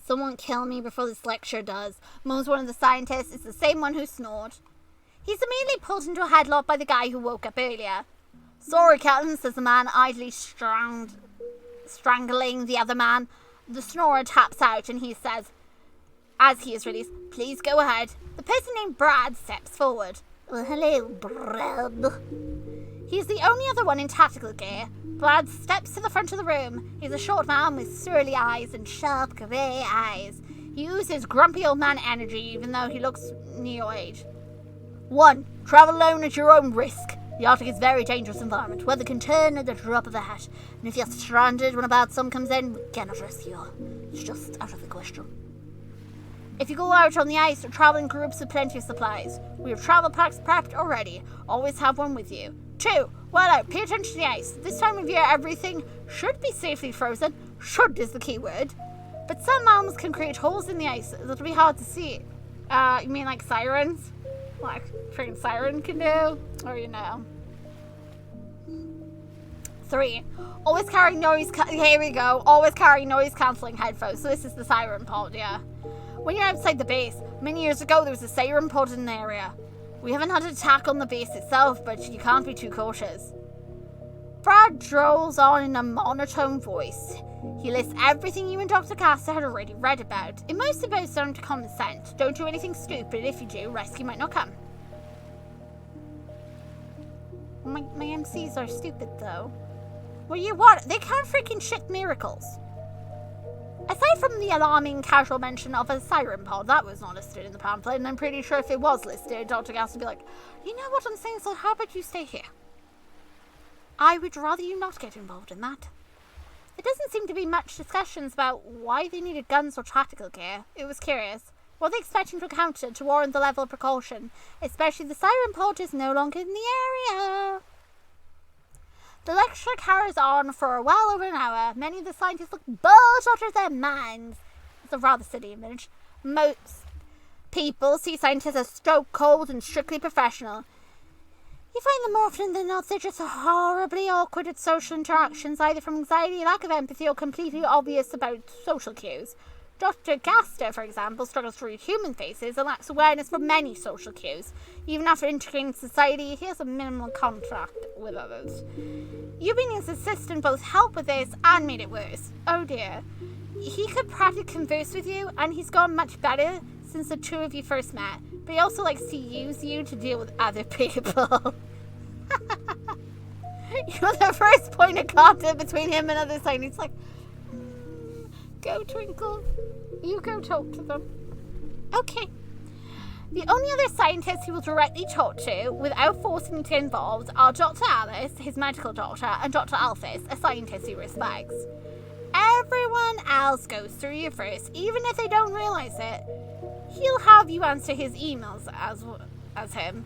Someone kill me before this lecture does, moans one of the scientists. It's the same one who snored. He's immediately pulled into a headlock by the guy who woke up earlier. Sorry, Captain, says the man, idly strangling the other man. The snorer taps out and he says, as he is released, please go ahead. The person named Brad steps forward. Oh, hello, Brad. He's the only other one in tactical gear. Brad steps to the front of the room. He's a short man with surly eyes and sharp grey eyes. He uses grumpy old man energy even though he looks near your age. 1. Travel alone at your own risk. The Arctic is a very dangerous environment. Weather can turn at the drop of a hat. And if you're stranded when a bad storm comes in, we cannot rescue you. It's just out of the question. If you go out on the ice, travel in groups with plenty of supplies. We have travel packs prepped already. Always have one with you. 2. While out, pay attention to the ice. This time of year, everything should be safely frozen. Should is the key word. But some animals can create holes in the ice that'll be hard to see. You mean like sirens? Like freaking siren can do? Or Three, always carry here we go. Always carry noise cancelling headphones. So this is the siren pod, yeah. When you're outside the base, many years ago there was a siren pod in the area. We haven't had an attack on the base itself, but you can't be too cautious. Brad drawls on in a monotone voice. He lists everything you and Dr. Gaster had already read about. It mostly boils down to common sense. Don't do anything stupid. If you do, rescue might not come. My MCs are stupid, though. Well, you what? They can't freaking shit miracles. Aside from the alarming casual mention of a siren pod, that was not listed in the pamphlet, and I'm pretty sure if it was listed, Dr. Gaster would be like, you know what I'm saying, so how about you stay here? I would rather you not get involved in that. There doesn't seem to be much discussions about why they needed guns or tactical gear. It was curious. What are they expecting to encounter to warrant the level of precaution? Especially the siren pod is no longer in the area. The lecture carries on for well over an hour. Many of the scientists look bored out of their minds. It's a rather silly image. Most people see scientists as stoke cold and strictly professional. You find them more often than not, they're just horribly awkward at social interactions, either from anxiety, lack of empathy, or completely obvious about social cues. Dr. Gaster, for example, struggles to read human faces and lacks awareness for many social cues. Even after integrating into society, he has a minimal contact with others. You being his assistant both helped with this and made it worse. Oh dear. He could practically converse with you, and he's gotten much better since the two of you first met. But he also likes to use you to deal with other people. You're the first point of contact between him and other scientists. Like, go Twinkle. You go talk to them. Okay. The only other scientists he will directly talk to, without forcing him to get involved, are Dr. Alice, his medical doctor, and Dr. Alphys, a scientist he respects. Everyone else goes through you first, even if they don't realize it. He'll have you answer his emails as him.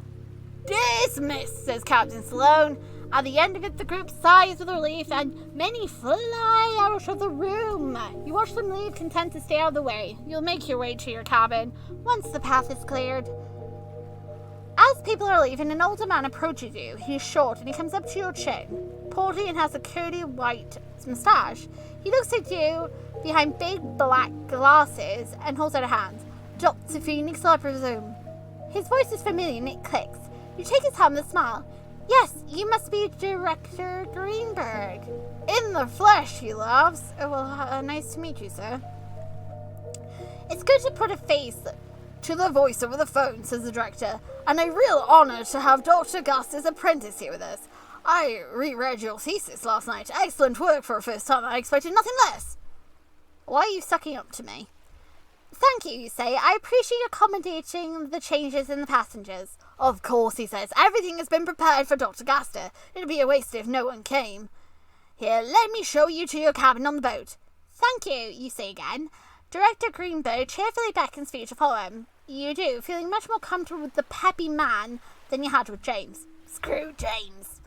Dismissed, says Captain Sloane. At the end of it, the group sighs with relief, and many fly out of the room. You watch them leave, content to stay out of the way. You'll make your way to your cabin once the path is cleared. As people are leaving, an older man approaches you. He's short, and he comes up to your chin, portly, and has a curly white moustache. He looks at you behind big black glasses and holds out a hand. Dr. Phoenix, I presume. His voice is familiar and it clicks. You take his hand with a smile. Yes, you must be Director Greenberg. In the flesh, he laughs. Oh, well, nice to meet you, sir. It's good to put a face to the voice over the phone, says the director. And a real honor to have Dr. Gaster's apprentice here with us. I reread your thesis last night. Excellent work for a first time. I expected nothing less. Why are you sucking up to me? Thank you say. I appreciate accommodating the changes in the passengers. Of course, he says. Everything has been prepared for Dr. Gaster. It'd be a waste if no one came. Here, let me show you to your cabin on the boat. Thank you, you say again. Director Greenberg cheerfully beckons for you to follow him. You do, feeling much more comfortable with the peppy man than you had with James. Screw James.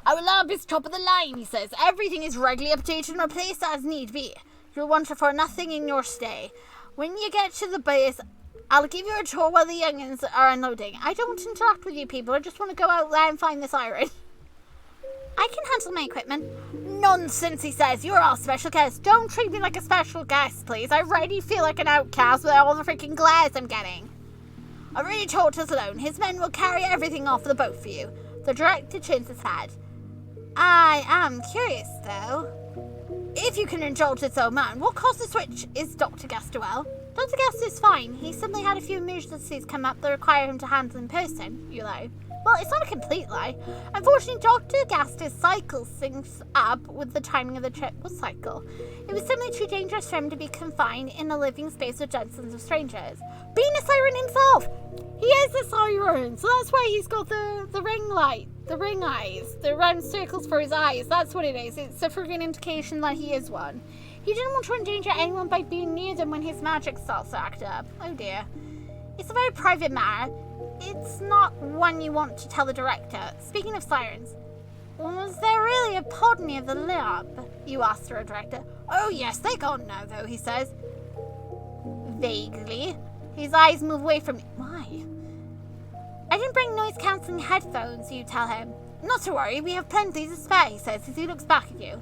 Our lab is top of the line, he says. Everything is regularly updated and replaced as need be. You'll want for nothing in your stay. When you get to the base, I'll give you a tour while the youngins are unloading. I don't want to interact with you people. I just want to go out there and find this iron. I can handle my equipment. Nonsense, he says. You're our special guest. Don't treat me like a special guest, please. I already feel like an outcast with all the freaking glares I'm getting. I already told Sloan. His men will carry everything off the boat for you. The director chins his head. I am curious, though. If you can indulge this old man, what caused the switch is Dr. Gasterwell. Dr. Gaster is fine. He simply had a few emergencies come up that require him to handle in person, you lie. Well, it's not a complete lie. Unfortunately, Dr. Gaster's cycle syncs up with the timing of the trip was cycle. It was simply too dangerous for him to be confined in a living space with dozens of strangers. Being a siren himself! He is a siren, so that's why he's got the ring light, the ring eyes, the round circles for his eyes. That's what it is. It's a friggin' indication that he is one. He didn't want to endanger anyone by being near them when his magic starts to act up. Oh dear. It's a very private matter. It's not one you want to tell the director. Speaking of sirens, was there really a pod near the lab? You asked the director. Oh yes, they gone now though, he says. Vaguely. His eyes move away from me. Why? I didn't bring noise-cancelling headphones, you tell him. Not to worry, we have plenty to spare, he says as he looks back at you.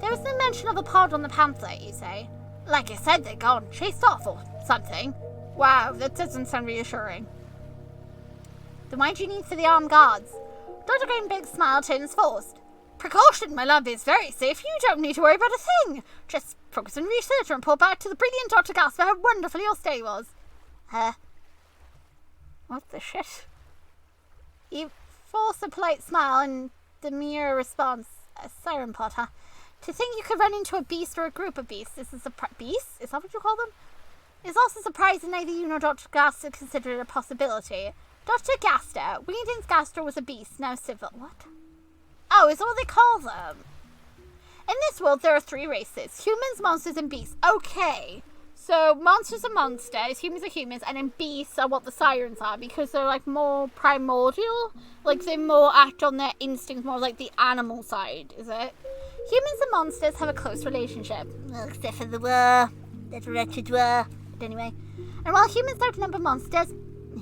There was no mention of a pod on the pamphlet, you say. Like I said, they're gone, chased off or something. Wow, that doesn't sound reassuring. Then why do you need for the armed guards? Dr. Greenberg's smile turns forced. Precaution, my love, is very safe. You don't need to worry about a thing. Just focus on research and report back to the brilliant Dr. Gasper how wonderful your stay was. What the shit? You force a polite smile and demure response. A siren plot, huh? To think you could run into a beast or a group of beasts. This is a beast? Is that what you call them? It's also surprising neither you nor Dr. Gaster considered it a possibility. Dr. Gaster, Wingding's Gaster was a beast, now civil. What? Oh, is that what they call them? In this world, there are 3 races. Humans, monsters, and beasts. Okay. So, monsters are monsters, humans are humans, and then beasts are what the sirens are, because they're, like, more primordial. Like, they more act on their instincts, more like the animal side, is it? Humans and monsters have a close relationship. Well, except for the war. That wretched war. But anyway. And while humans outnumber monsters,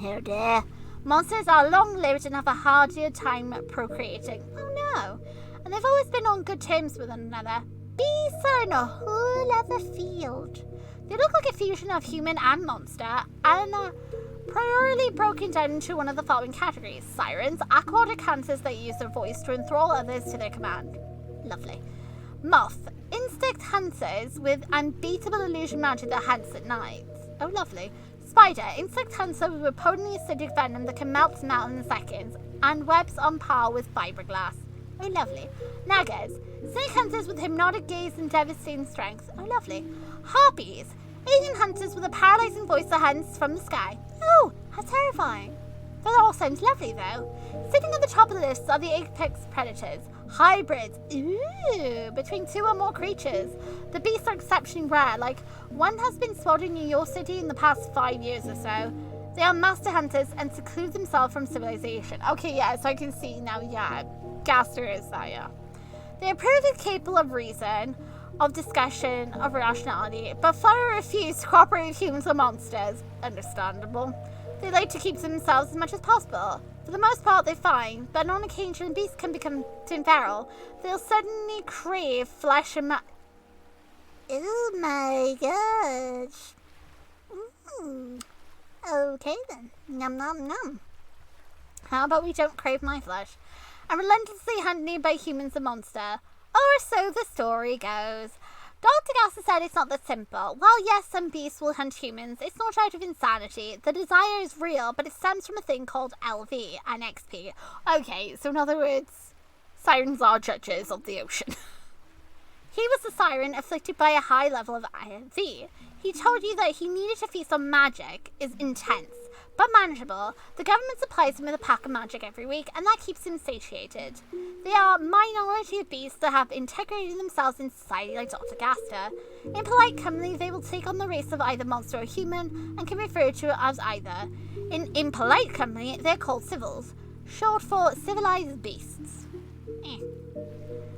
oh dear, monsters are long-lived and have a harder time procreating. Oh no. And they've always been on good terms with one another. Beasts are in a whole other field. They look like a fusion of human and monster, and are primarily broken down into one of the following categories. Sirens, aquatic hunters that use their voice to enthrall others to their command. Lovely. Moth, insect hunters with unbeatable illusion magic that hunts at night. Oh, lovely. Spider, insect hunter with potently acidic venom that can melt in seconds, and webs on par with fiberglass. Oh, lovely. Nagas, snake hunters with hypnotic gaze and devastating strength. Oh, lovely. Harpies, alien hunters with a paralyzing voice that hunts from the sky. Oh, how terrifying. That all sounds lovely, though. Sitting at the top of the list are the apex predators. Hybrids. Ooh, between 2 or more creatures. The beasts are exceptionally rare, like one has been spotted in New York City in the past 5 years or so. They are master hunters and seclude themselves from civilization. Okay, yeah, so I can see now, yeah, Gaster is that, yeah. They are perfectly capable of reason, of discussion, of rationality, but flatly refuse to cooperate with humans or monsters. Understandable. They like to keep to themselves as much as possible. For the most part, they're fine, but on occasion, beasts can become too feral. They'll suddenly crave flesh and oh my gosh. Okay then. Num num num. How about we don't crave my flesh? And relentlessly hunt nearby humans and monster. Or so the story goes. Dr. Gaster said it's not that simple. While yes, some beasts will hunt humans, it's not out of insanity. The desire is real, but it stems from a thing called LV and XP. Okay, so in other words, sirens are judges of the ocean. He was the siren afflicted by a high level of IV. He told you that he needed to feast on magic is intense, but manageable. The government supplies him with a pack of magic every week, and that keeps him satiated. They are a minority of beasts that have integrated themselves in society like Dr. Gaster. In polite company, they will take on the race of either monster or human, and can be referred to as either. In impolite company, they're called civils, short for civilized beasts.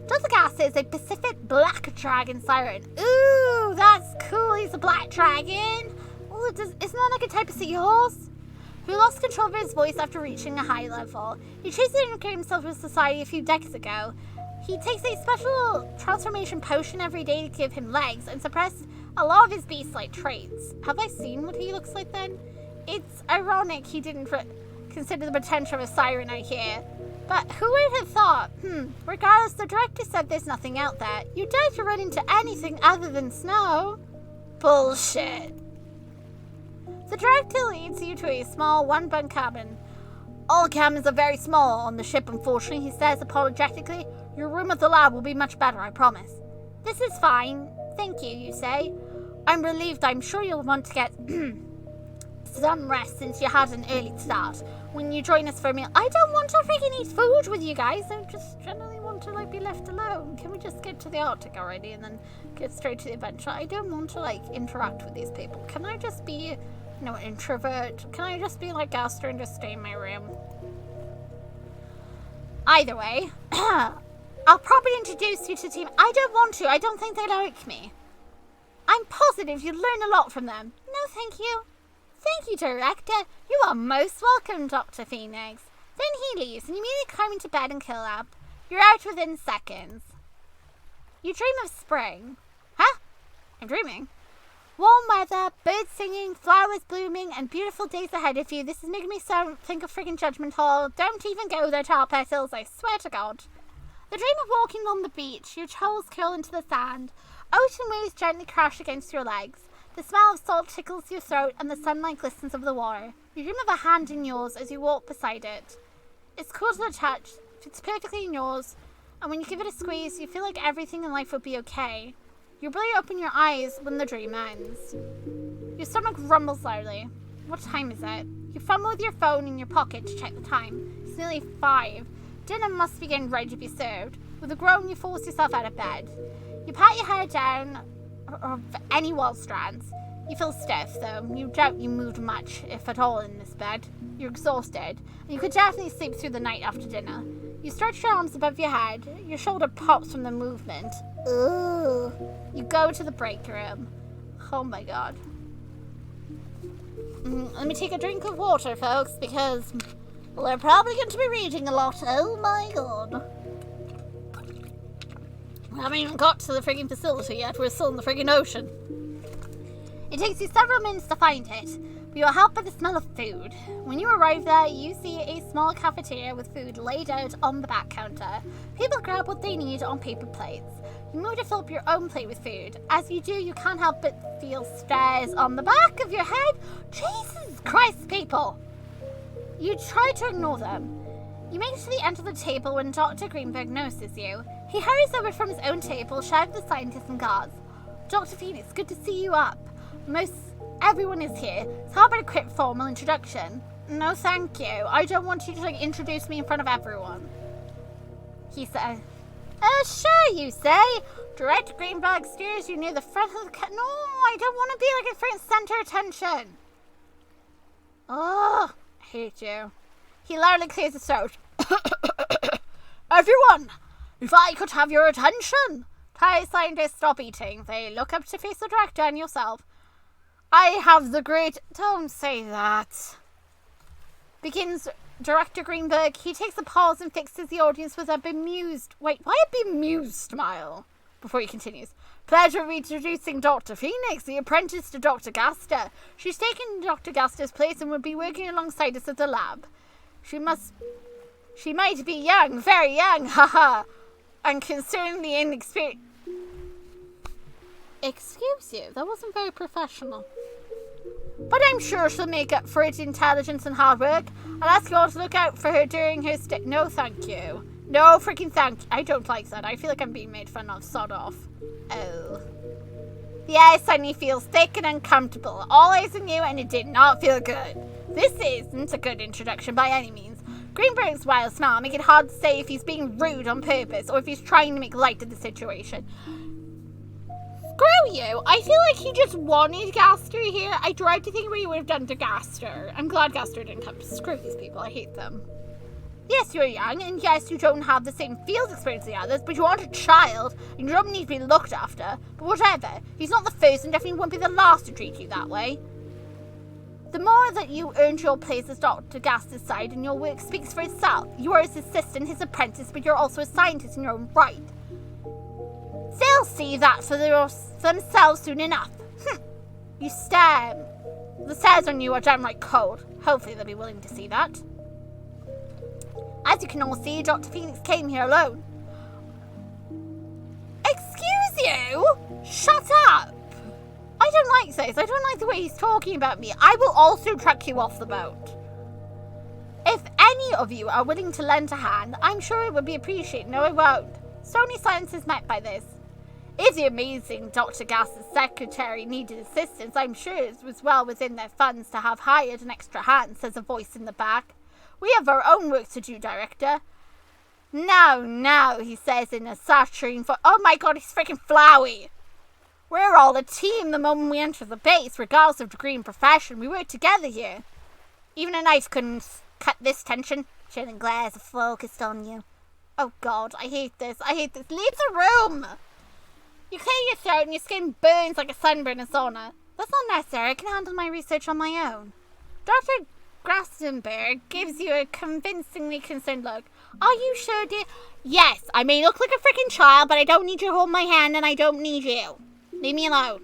Dr. Gaster is a Pacific black dragon siren. Ooh, that's cool. He's a black dragon. Ooh, isn't that like a type of seahorse? Who lost control of his voice after reaching a high level. He chose to integrate himself with society a few decades ago. He takes a special transformation potion every day to give him legs and suppress a lot of his beast-like traits. Have I seen what he looks like then? It's ironic he didn't consider the potential of a siren out here. But who would have thought? Regardless, the director said there's nothing out there. You dare to run into anything other than snow? Bullshit. The director leads you to a small one-bunk cabin. All cabins are very small on the ship, unfortunately, he says apologetically. Your room at the lab will be much better, I promise. This is fine. Thank you, you say. I'm relieved. I'm sure you'll want to get some rest since you had an early start. When you join us for a meal, I don't want to freaking eat food with you guys. I just generally want to be left alone. Can we just get to the Arctic already and then get straight to the adventure? I don't want to interact with these people. Can I just be an introvert? Can I just be like Gaster and just stay in my room? Either way, I'll probably introduce you to the team. I don't want to. I don't think they like me. I'm positive you'll learn a lot from them. No, thank you. Thank you, Director. You are most welcome, Dr. Phoenix. Then he leaves, and you immediately climb into bed and kill up. You're out within seconds. You dream of spring. Huh? I'm dreaming. Warm weather, birds singing, flowers blooming, and beautiful days ahead of you. This is making me think of friggin' Judgment Hall. Don't even go there, tar petals, I swear to God. The dream of walking on the beach. Your toes curl into the sand. Ocean waves gently crash against your legs. The smell of salt tickles your throat, and the sunlight glistens over the water. You dream of a hand in yours as you walk beside it. It's cool to the touch, fits perfectly in yours, and when you give it a squeeze, you feel like everything in life will be okay. You barely open your eyes when the dream ends. Your stomach rumbles loudly. What time is it? You fumble with your phone in your pocket to check the time. It's nearly 5. Dinner must be getting ready to be served. With a groan, you force yourself out of bed. You pat your hair down of any wall strands. You feel stiff, though. You doubt you moved much, if at all, in this bed. You're exhausted, and you could definitely sleep through the night after dinner. You stretch your arms above your head. Your shoulder pops from the movement. Ooh. You go to the break room. Oh my God. Let me take a drink of water, folks, because we're probably going to be reading a lot. Oh my God. We haven't even got to the frigging facility yet. We're still in the frigging ocean. It takes you several minutes to find it, but you are helped by the smell of food. When you arrive there, you see a small cafeteria with food laid out on the back counter. People grab what they need on paper plates. You move to fill up your own plate with food. As you do, you can't help but feel stares on the back of your head. Jesus Christ, people! You try to ignore them. You make it to the end of the table when Dr. Greenberg notices you. He hurries over from his own table, shouting at the scientists and guards. Dr. Phoenix, good to see you up. Most everyone is here, so how about a quick formal introduction? No, thank you. I don't want you to introduce me in front of everyone. He said, sure, you say. Director Greenberg steers you near the front of the No, I don't want to be in front center attention. Oh, I hate you. He loudly clears his throat. Everyone, if I could have your attention. Thai scientists stop eating. They look up to face the director and yourself. I have the great... Don't say that. Begins Director Greenberg. He takes a pause and fixes the audience with a bemused... Wait, why a bemused smile? Before he continues. Pleasure of introducing Dr. Phoenix, the apprentice to Dr. Gaster. She's taken Dr. Gaster's place and will be working alongside us at the lab. She might be young, very young, haha, and concerningly inexperienced. Excuse you, that wasn't very professional. But I'm sure she'll make up for it in intelligence and hard work. I'll ask you all to look out for her during her stay. No, thank you. No freaking thank you. I don't like that. I feel like I'm being made fun of. Sod off. Oh. The air suddenly feels thick and uncomfortable. All eyes on you, and it did not feel good. This isn't a good introduction by any means. Greenberg's wild smile make it hard to say if he's being rude on purpose or if he's trying to make light of the situation. Screw you! I feel like he just wanted Gaster here. I dread to think what he would have done to Gaster. I'm glad Gaster didn't come. Screw these people. I hate them. Yes, you're young, and yes, you don't have the same field experience as the others, but you aren't a child, and you don't need to be looked after. But whatever. He's not the first and definitely won't be the last to treat you that way. The more that you earned your place as Dr. Gaster's side, and your work speaks for itself. You are his assistant, his apprentice, but you're also a scientist in your own right. They'll see that for themselves soon enough. You stare. The stares on you are downright cold. Hopefully they'll be willing to see that. As you can all see, Dr. Phoenix came here alone. Excuse you? Shut up. I don't like this. I don't like the way he's talking about me. I will also truck you off the boat. If any of you are willing to lend a hand, I'm sure it would be appreciated. No, it won't. Stony silence is met by this. If the amazing Dr. Gass's secretary needed assistance, I'm sure it was well within their funds to have hired an extra hand, says a voice in the back. We have our own work to do, Director. No, he says in a saturating voice. Oh my god, he's freaking flowy. We're all a team the moment we enter the base, regardless of degree and profession. We work together here. Even a knife couldn't cut this tension. Chilling glares are focused on you. Oh god, I hate this. Leave the room! You clear your throat and your skin burns like a sunburn in sauna. That's not necessary. I can handle my research on my own. Dr. Grastenberg gives you a convincingly concerned look. Are you sure, dear? Yes, I may look like a freaking child, but I don't need you to hold my hand and I don't need you. Leave me alone.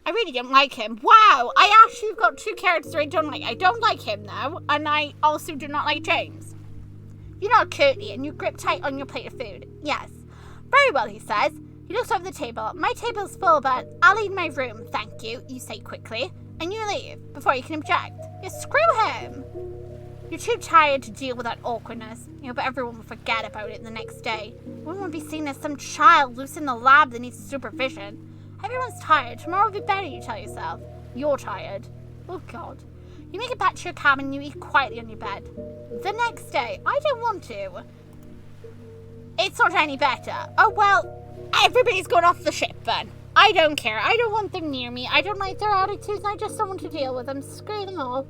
I really don't like him. Wow, I actually have got two characters I don't like. I don't like him now, and I also do not like James. You nod curtly and you grip tight on your plate of food. Yes. Very well, he says. He looks over the table. My table's full, but I'll leave my room, thank you, you say quickly. And you leave, before you can object. Yes, screw him! You're too tired to deal with that awkwardness. But everyone will forget about it the next day. You wouldn't want to be seen as some child loose in the lab that needs supervision. Everyone's tired. Tomorrow will be better, you tell yourself. You're tired. Oh, God. You make it back to your cabin and you eat quietly on your bed. The next day, I don't want to. It's not any better. Oh, well, everybody's going off the ship then. I don't care. I don't want them near me. I don't like their attitudes. I just don't want to deal with them. Screw them all.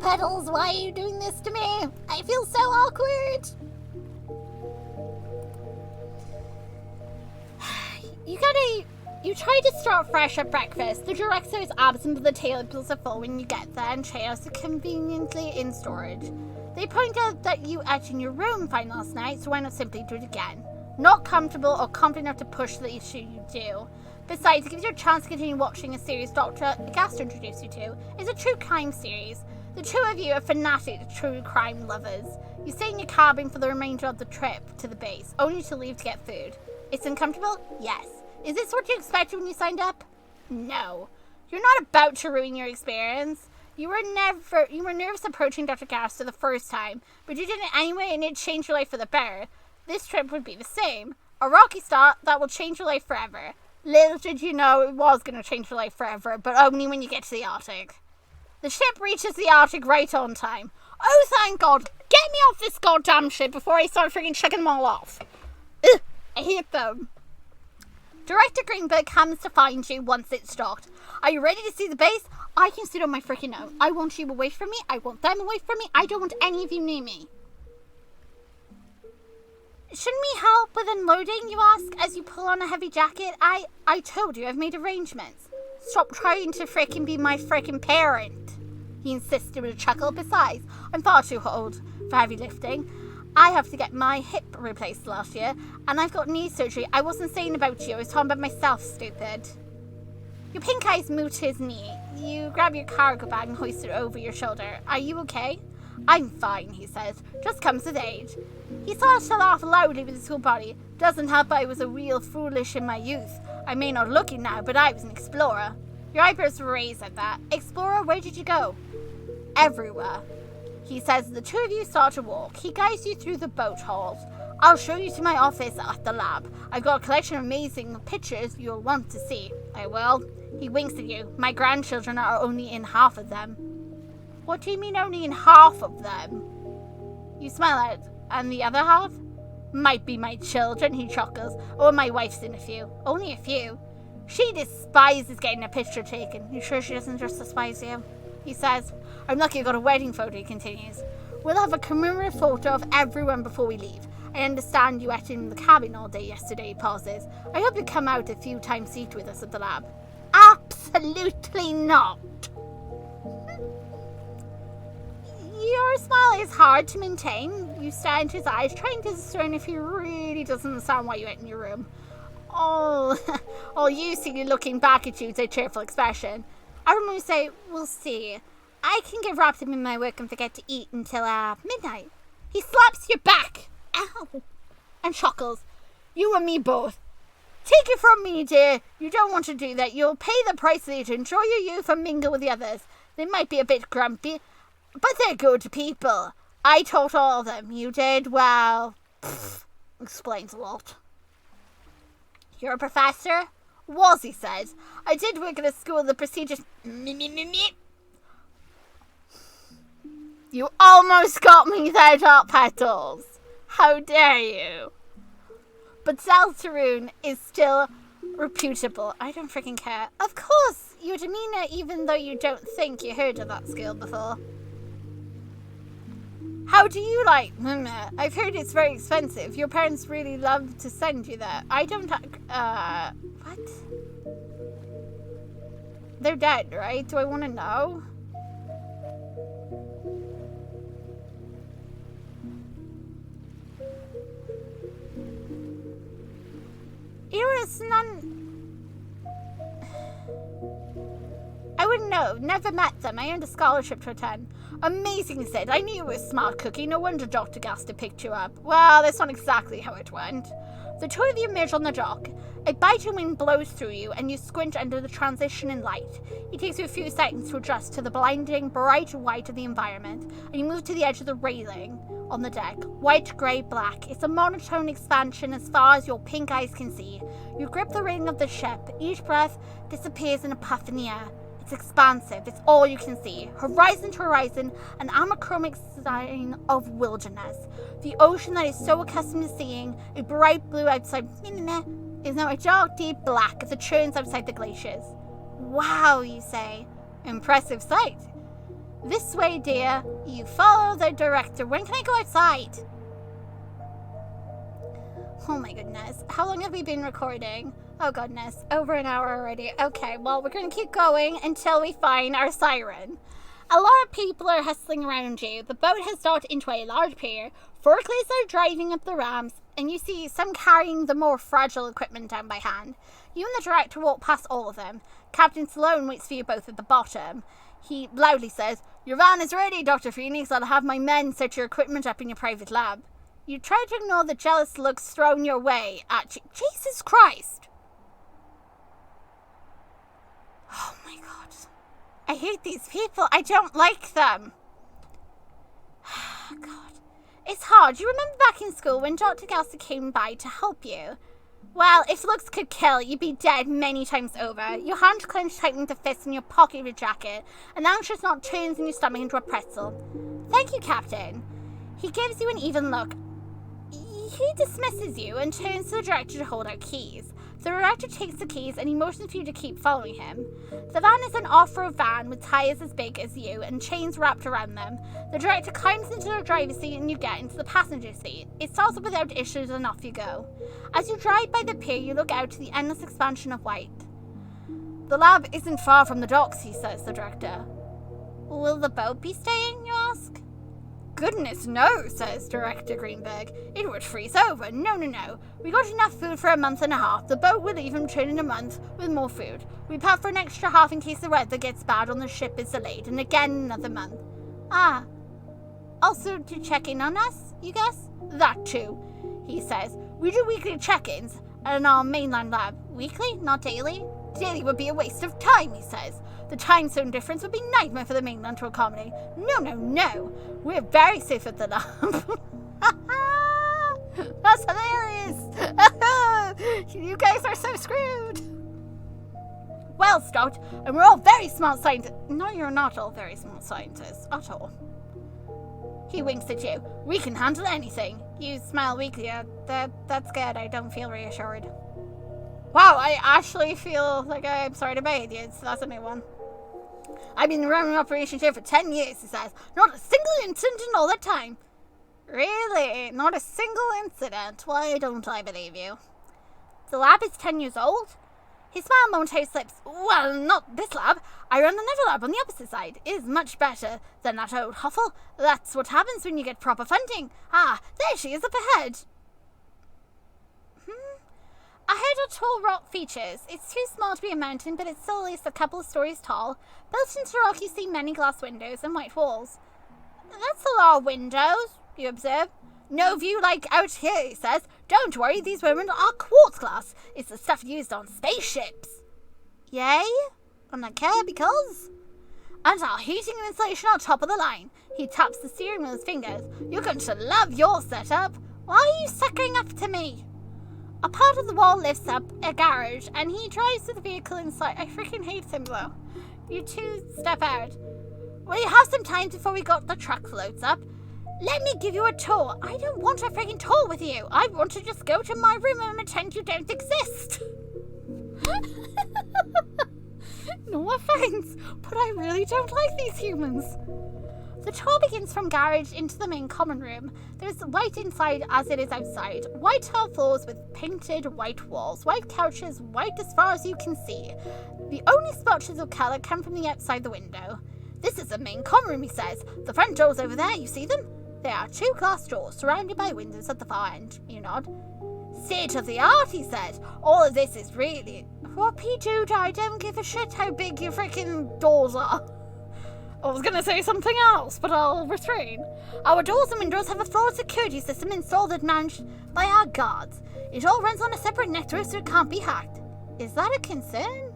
Petals, why are you doing this to me? I feel so awkward. You try to start fresh at breakfast. The director is absent, but the tables are full when you get there, and chairs are conveniently in storage. They point out that you ate in your room fine last night, so why not simply do it again? Not comfortable or confident enough to push the issue, you do. Besides, it gives you a chance to continue watching a series Dr. Gaster introduced you to. It's a true crime series. The two of you are fanatic true crime lovers. You stay in your cabin for the remainder of the trip to the base, only to leave to get food. It's uncomfortable? Yes. Is this what you expected when you signed up? No. You're not about to ruin your experience. You were nervous approaching Dr. Gaster the first time, but you did it anyway and it changed your life for the better. This trip would be the same. A rocky start that will change your life forever. Little did you know it was going to change your life forever, but only when you get to the Arctic. The ship reaches the Arctic right on time. Oh, thank God. Get me off this goddamn ship before I start freaking checking them all off. Ugh, I hate them. Director Greenberg comes to find you once it's docked. Are you ready to see the base? I can sit on my freaking own. I want you away from me. I want them away from me. I don't want any of you near me. Shouldn't we help with unloading, you ask, as you pull on a heavy jacket? I told you I've made arrangements. Stop trying to frickin' be my frickin' parent, he insisted with a chuckle. Besides, I'm far too old for heavy lifting. I have to get my hip replaced last year, and I've got knee surgery. I wasn't saying about you, I was talking about myself, stupid. Your pink eyes move to his knee. You grab your cargo bag and hoist it over your shoulder. Are you okay? I'm fine, he says. Just comes with age. He starts to laugh loudly with his whole body. Doesn't help I was a real foolish in my youth. I may not look it now, but I was an explorer. Your eyebrows raise at that. Explorer, where did you go? Everywhere. He says the two of you start to walk. He guides you through the boat halls. I'll show you to my office at the lab. I've got a collection of amazing pictures you'll want to see. I will. He winks at you. My grandchildren are only in half of them. What do you mean only in half of them? You smile at it. And the other half? Might be my children, he chuckles. Or my wife's in a few. Only a few. She despises getting a picture taken. You sure she doesn't just despise you? He says. I'm lucky I got a wedding photo, he continues. We'll have a commemorative photo of everyone before we leave. I understand you ate in the cabin all day yesterday, he pauses. I hope you come out a few times to eat with us at the lab. Absolutely not. Your smile is hard to maintain. You stare into his eyes, trying to discern if he really doesn't understand why you ate in your room. All you see you looking back at you with a cheerful expression. I remember you say, we'll see. I can get wrapped up in my work and forget to eat until midnight. He slaps your back. Ow. And chuckles. You and me both. Take it from me, dear. You don't want to do that. You'll pay the price later. Enjoy your youth and mingle with the others. They might be a bit grumpy, but they're good people. I taught all of them. You did well. Pfft, explains Walt. You're a professor? Was, he says. I did work at a school of the prestigious... You almost got me there, Dark Petals. How dare you? But Zeltaroon is still reputable. I don't freaking care. Of course, your demeanor, even though you don't think you heard of that skill before. How do you like Mumma? I've heard it's very expensive. Your parents really love to send you there. I don't... what? They're dead, right? Do I want to know? Iris, none... I wouldn't know. Never met them. I earned a scholarship to attend. Amazing, he said. I knew you were a smart cookie. No wonder Dr. Gaster picked you up. Well, that's not exactly how it went. The two of you emerge on the dock. A biting wind blows through you, and you squint under the transition in light. It takes you a few seconds to adjust to the blinding, bright white of the environment, and you move to the edge of the railing on the deck. White, grey, black. It's a monotone expansion as far as your pink eyes can see. You grip the railing of the ship. Each breath disappears in a puff in the air. It's expansive. It's all you can see. Horizon to horizon, an amochromic sign of wilderness. The ocean that is so accustomed to seeing a bright blue outside is now a dark, deep black as it churns outside the glaciers. Wow, you say. Impressive sight. This way, dear. You follow the director. When can I go outside? Oh my goodness. How long have we been recording? Oh goodness. Over an hour already. Okay, well, we're going to keep going until we find our siren. A lot of people are hustling around you. The boat has docked into a large pier. Forklifts are driving up the ramps, and you see some carrying the more fragile equipment down by hand. You and the director walk past all of them. Captain Sloan waits for you both at the bottom. He loudly says, "Your van is ready, Dr. Phoenix. I'll have my men set your equipment up in your private lab." You try to ignore the jealous looks thrown your way at you. Jesus Christ! Oh my god. I hate these people. I don't like them. God. It's hard. You remember back in school when Dr. Gaster came by to help you? Well, if looks could kill, you'd be dead many times over. Your hand clenched tight into fists in your pocket of your jacket. An anxious knot turns in your stomach into a pretzel. Thank you, Captain. He gives you an even look. He dismisses you and turns to the director to hold out keys. The director takes the keys and he motions for you to keep following him. The van is an off-road van with tires as big as you and chains wrapped around them. The director climbs into the driver's seat and you get into the passenger seat. It starts up without issues and off you go. As you drive by the pier, you look out to the endless expansion of white. The lab isn't far from the docks, he says, the director. Will the boat be staying, you ask? Goodness, no, says Director Greenberg. It would freeze over. No. We got enough food for a month and a half. The boat will leave in return in a month with more food. We pack for an extra half in case the weather gets bad or the ship is delayed, and again another month. Ah. Also to check in on us, you guess? That too, he says. We do weekly check-ins at our mainland lab. Weekly, not daily? Daily would be a waste of time, he says. The time zone difference would be a nightmare for the mainland to accommodate. No. We're very safe at the lab. That's hilarious. You guys are so screwed. Well, Stout, and we're all very smart scientists. No, you're not all very smart scientists at all. He winks at you. We can handle anything. You smile weakly. That's good. I don't feel reassured. Wow, I actually feel like I'm sorry to bother you. So that's a new one. I've been running operations here for 10 years, he says. Not a single incident in all that time. Really? Not a single incident? Why don't I believe you? The lab is 10 years old? His smile momentarily slips. Well, not this lab. I run another lab on the opposite side. It is much better than that old hovel. That's what happens when you get proper funding. Ah, there she is up ahead. Ahead are tall rock features. It's too small to be a mountain, but it's still at least a couple of stories tall. Built into rock, you see many glass windows and white walls. That's a lot of windows, you observe. No view like out here, he says. Don't worry, these women are quartz glass. It's the stuff used on spaceships. Yay? And I care because... And our heating and insulation are top of the line. He taps the steering with his fingers. You're going to love your setup. Why are you suckering up to me? A part of the wall lifts up a garage, and he drives with the vehicle inside. I freaking hate him, though. You two step out. Will you have some time before we got the truck floats up? Let me give you a tour. I don't want a freaking tour with you. I want to just go to my room and pretend you don't exist. No offense, but I really don't like these humans. The tour begins from garage into the main common room. There's white inside as it is outside. White tile floors with painted white walls. White couches, white as far as you can see. The only splotches of colour come from the outside the window. This is the main common room, he says. The front door's over there, you see them? There are 2 glass doors surrounded by windows at the far end. You nod. State of the art, he says. All of this is really... Whoopie dude, I don't give a shit how big your freaking doors are. I was going to say something else, but I'll refrain. Our doors and windows have a forward security system installed and managed by our guards. It all runs on a separate network so it can't be hacked. Is that a concern?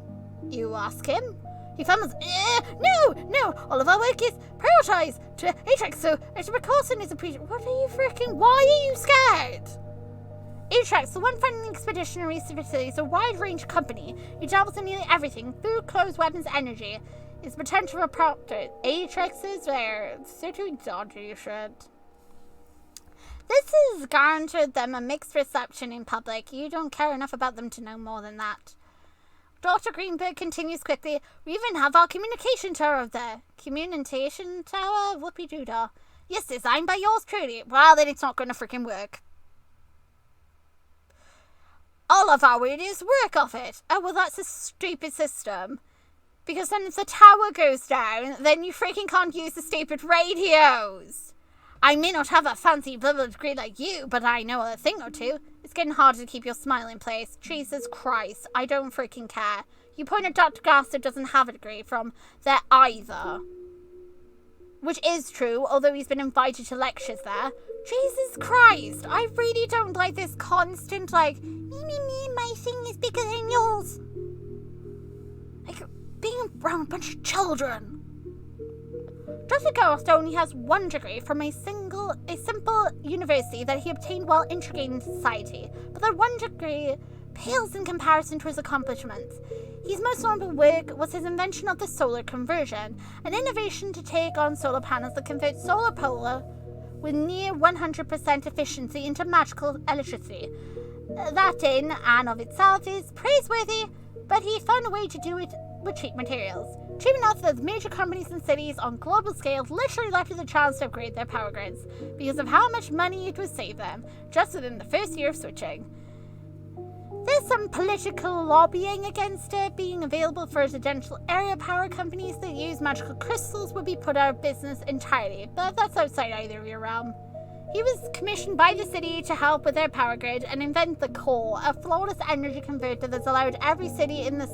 You ask him. He fumbles. No, all of our work is prioritized to Atrax, so extra precaution is appreciated. What are you freaking... Why are you scared? Atrax, the one funding expeditionary facility, is a wide-range company. It dabbles in nearly everything: food, clothes, weapons, energy. Its potential for profit. Atrax is there. So too dodgy shit. This has granted them a mixed reception in public. You don't care enough about them to know more than that. Dr. Greenberg continues quickly. We even have our communication tower there. Communication tower? Whoopie-doodah. Yes, designed by yours truly. Well, then it's not going to freaking work. All of our radios work off it. Oh, well, that's a stupid system. Because then if the tower goes down, then you freaking can't use the stupid radios. I may not have a fancy blah blah degree like you, but I know a thing or two. It's getting harder to keep your smile in place. Jesus Christ, I don't freaking care. You point at Dr. Dadster doesn't have a degree from there either. Which is true, although he's been invited to lectures there. Jesus Christ, I really don't like this constant, like, me, my thing is bigger than yours. Like, being around a bunch of children. Dr. Ghost only has 1 degree from a simple university that he obtained while integrating society, but that 1 degree pales in comparison to his accomplishments. His most notable work was his invention of the solar conversion, an innovation to take on solar panels that convert solar power with near 100% efficiency into magical electricity. That in and of itself is praiseworthy, but he found a way to do it with cheap materials. Cheap enough that major companies and cities on global scale literally left the chance to upgrade their power grids because of how much money it would save them just within the first year of switching. There's some political lobbying against it being available for residential area power companies that use magical crystals would be put out of business entirely, but that's outside either of your realm. He was commissioned by the city to help with their power grid and invent the core, a flawless energy converter that's allowed every city in the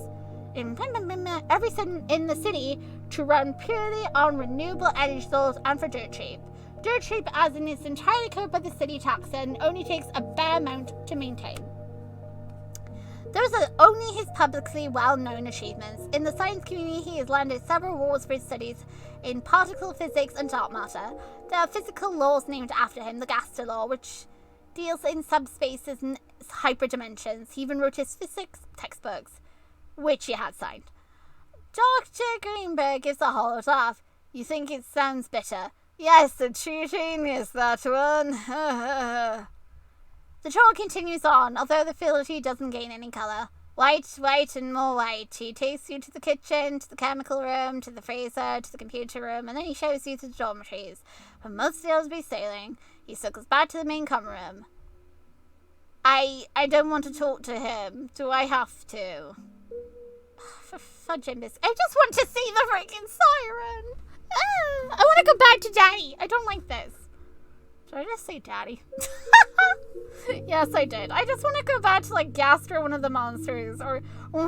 city to run purely on renewable energy sources and for dirt cheap. Dirt cheap as in it's entirely covered by the city tax and only takes a bare amount to maintain. Those are only his publicly well-known achievements. In the science community, he has landed several awards for his studies in particle physics and dark matter. There are physical laws named after him, the Dadster law, which deals in subspaces and hyperdimensions. He even wrote his physics textbooks, which he had signed. Dr. Greenberg gives a hollow laugh. You think it sounds bitter? Yes, a true genius, that one. The troll continues on, although the fealty doesn't gain any colour. White, white, and more white. He takes you to the kitchen, to the chemical room, to the freezer, to the computer room, and then he shows you to the dormitories. When most deals be sailing, he circles back to the main comm room. I don't want to talk to him. Do I have to? For fudge and biscuits. I just want to see the freaking siren. I want to go back to Daddy. I don't like this. Did I just say Daddy? Yes, I did. I just want to go back to, like, Gaster, one of the monsters, or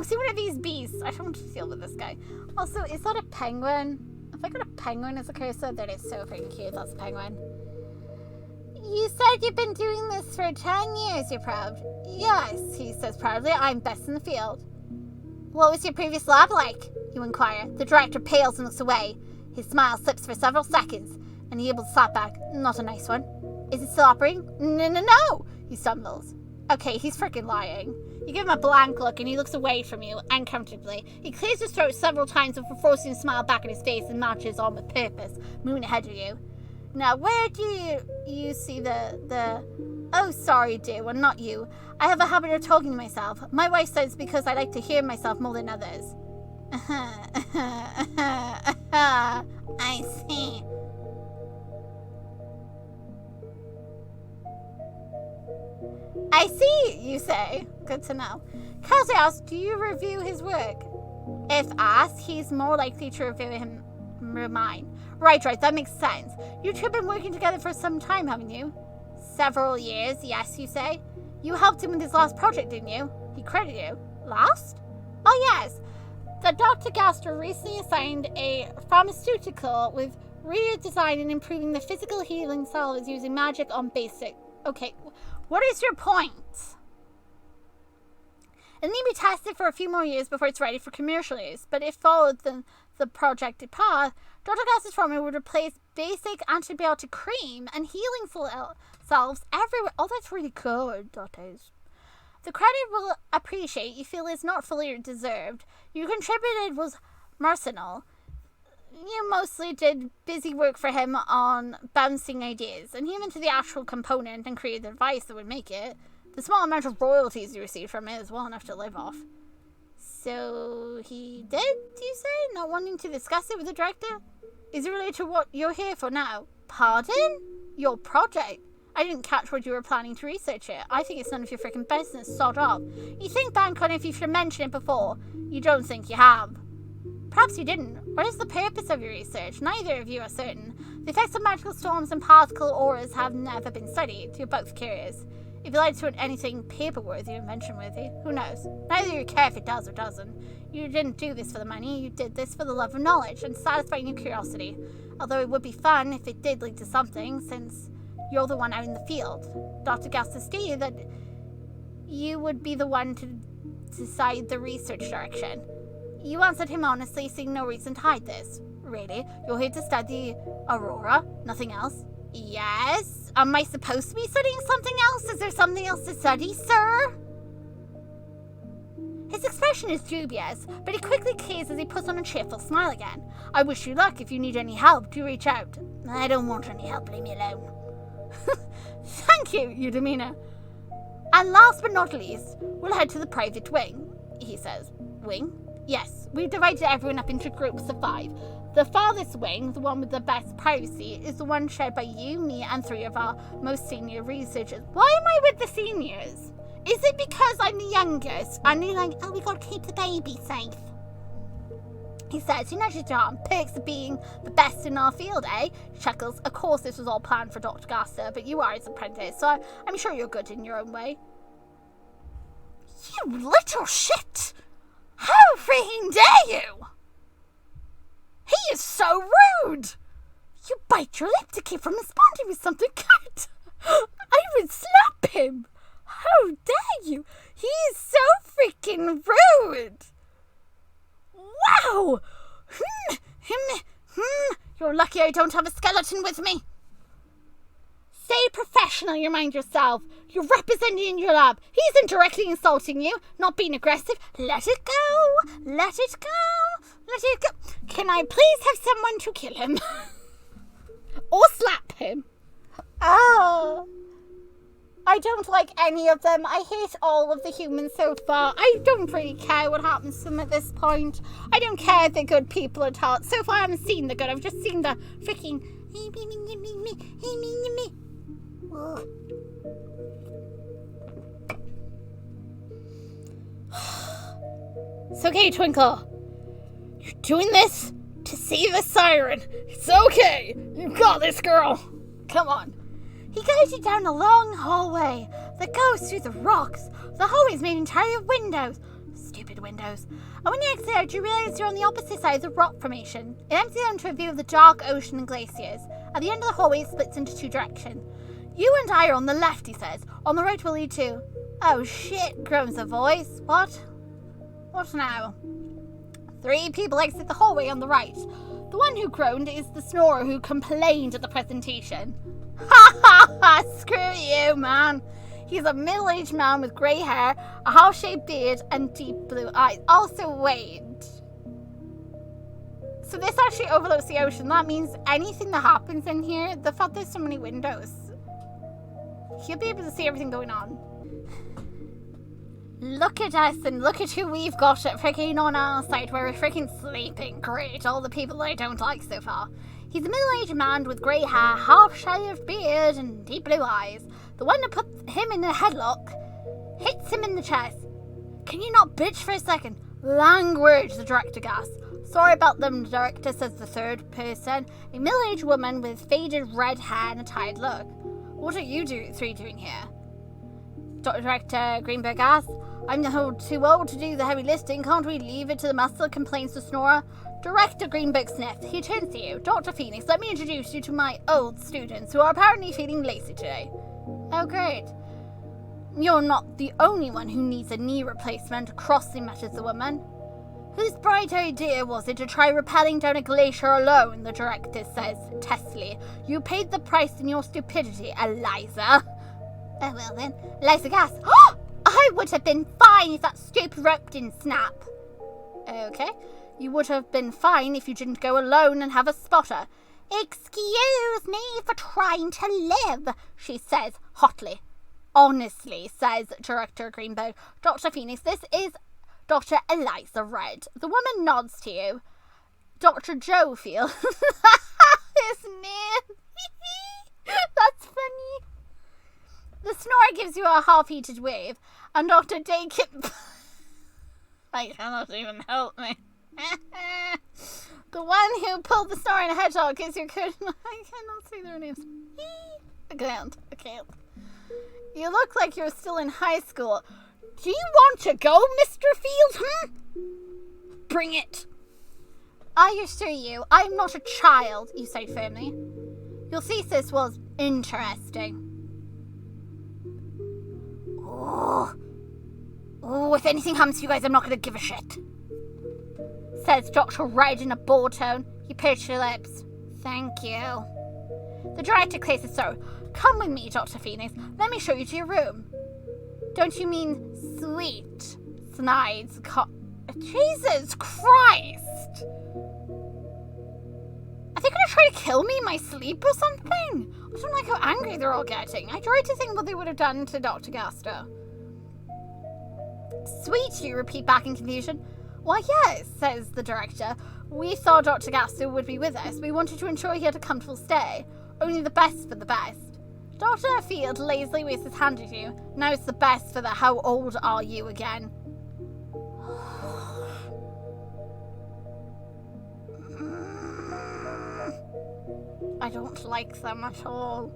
see one of these beasts. I don't want to deal with this guy. Also, is that a penguin? If I got a penguin as a cursor, that is so freaking cute. That's a penguin. You said you've been doing this for 10 years, you're proud. Yes, he says proudly. I'm best in the field. What was your previous lab like? You inquire. The director pales and looks away. His smile slips for several seconds, and he able to slap back. Not a nice one. Is it still operating? No! He stumbles. Okay, he's freaking lying. You give him a blank look, and he looks away from you, uncomfortably. He clears his throat several times before forcing a smile back on his face and marches on with purpose, moving ahead of you. Now, where do you see the... Oh, sorry, dear one, not you. I have a habit of talking to myself. My wife says because I like to hear myself more than others. I see. I see, you say. Good to know. Kelsey asks, do you review his work? If asked, he's more likely to review mine. Right, that makes sense. You two have been working together for some time, haven't you? Several years, yes, you say. You helped him with his last project, didn't you? He credited you. Last? Oh, yes. The Dr. Gaster recently assigned a pharmaceutical with redesign and improving the physical healing cells using magic on basic. Okay, what is your point? It need to be tested for a few more years before it's ready for commercial use, but if followed the projected path, Dr. Gaster's formula would replace basic antibiotic cream and healing salves everywhere. Oh, that's really good, that is. The credit will appreciate you feel is not fully deserved. You contributed was marginal. You mostly did busy work for him on bouncing ideas, and he went to the actual component and created the device that would make it. The small amount of royalties you received from it is well enough to live off. So he did, you say? Not wanting to discuss it with the director? Is it related to what you're here for now? Pardon? Your project? I didn't catch what you were planning to research it. I think it's none of your freaking business. Sod off. You think back on if you should have mentioned it before. You don't think you have. Perhaps you didn't. What is the purpose of your research? Neither of you are certain. The effects of magical storms and particle auras have never been studied. You're both curious. If you like to do anything paper-worthy or invention-worthy, who knows? Neither of you care if it does or doesn't. You didn't do this for the money. You did this for the love of knowledge and satisfying your curiosity. Although it would be fun if it did lead to something, since you're the one out in the field. Dr. Gaster stated that you would be the one to decide the research direction. You answered him honestly, seeing no reason to hide this. Really? You're here to study Aurora? Nothing else? Yes? Am I supposed to be studying something else? Is there something else to study, sir? His expression is dubious, but he quickly clears as he puts on a cheerful smile again. I wish you luck. If you need any help, do reach out. I don't want any help. Leave me alone. Thank you, your demeanor. And last but not least, we'll head to the private wing, he says. Wing? Yes, we've divided everyone up into groups of 5. The farthest wing, the one with the best privacy, is the one shared by you, me, and 3 of our most senior researchers. Why am I with the seniors? Is it because I'm the youngest? And you're like, oh, we gotta keep the baby safe. He says, you know your arm, perks of being the best in our field, eh? He chuckles. Of course this was all planned for Dr. Gaster, but you are his apprentice, so I'm sure you're good in your own way. You little shit! How freaking dare you! He is so rude! You bite your lip to keep from responding with something curt. I would slap him! How dare you! He is so fucking rude. Wow. You're lucky I don't have a skeleton with me. Stay professional, you mind yourself. You're representing your lab. He's indirectly insulting you, not being aggressive. Let it go. Let it go. Let it go. Can I please have someone to kill him? Or slap him? Oh. I don't like any of them. I hate all of the humans so far. I don't really care what happens to them at this point. I don't care if they're good people at all. So far I haven't seen the good. I've just seen the freaking... It's okay, Twinkle. You're doing this to save a siren. It's okay. You got this, girl. Come on. He guides you down a long hallway that goes through the rocks. The hallway's made entirely of windows. Stupid windows. And when you exit out, you realize you're on the opposite side of the rock formation. It empties out into a view of the dark ocean and glaciers. At the end of the hallway, it splits into two directions. You and I are on the left, he says. On the right will lead to... Oh shit, groans a voice. What? What now? 3 people exit the hallway on the right. The one who groaned is the snorer who complained at the presentation. Ha ha ha! Screw you, man. He's a middle-aged man with grey hair, a half-shaved beard, and deep blue eyes. Also, wait. So this actually overlooks the ocean. That means anything that happens in here, the fact there's so many windows, he'll be able to see everything going on. Look at us and look at who we've got at freaking on our side. We're freaking sleeping. Great. All the people I don't like so far. He's a middle-aged man with grey hair, half-shaved beard, and deep blue eyes. The one that puts him in a headlock hits him in the chest. Can you not bitch for a second? Language, the director gasps. Sorry about them, the director, says the third person, a middle-aged woman with faded red hair and a tired look. What are you three doing here? Director Greenberg asks. I'm too old to do the heavy lifting. Can't we leave it to the master, complains the snorer. Director Greenberg sniffs. He turns to you. Dr. Phoenix, let me introduce you to my old students who are apparently feeling lazy today. Oh, great. You're not the only one who needs a knee replacement, crossly mutters the woman. Whose bright idea was it to try rappelling down a glacier alone, the director says testily. You paid the price in your stupidity, Eliza. Oh, well then. Eliza gasps. Oh! I would have been fine if that stupid rope didn't snap. Okay. You would have been fine if you didn't go alone and have a spotter. Excuse me for trying to live, she says hotly. Honestly, says Director Greenberg. Dr. Phoenix, this is Dr. Eliza Red. The woman nods to you. Dr. Joe Field. His name. That's funny. The snorer gives you a half-heated wave, and Dr. Dakin... I cannot even help me. The one who pulled the snoring hedgehog gives you a good... I cannot say their names. I can't. You look like you're still in high school. Do you want to go, Mr. Field? Bring it. I assure you, I'm not a child, you say firmly. Your thesis was interesting. Oh, if anything happens to you guys, I'm not going to give a shit, says Dr. Red in a bored tone. He pursed your lips. Thank you. The director clears his throat. Come with me, Dr. Phoenix. Let me show you to your room. Don't you mean sweet? Snides. Jesus Christ! Are they going to try to kill me in my sleep or something? I don't like how angry they're all getting. I tried to think what they would have done to Dr. Gaster. Sweet, you repeat back in confusion. Why, yes, says the director. We thought Dr. Gaster would be with us. We wanted to ensure he had a comfortable stay. Only the best for the best. Dr. Field lazily waves his hand at you. Now it's the best for the how old are you again. I don't like them at all.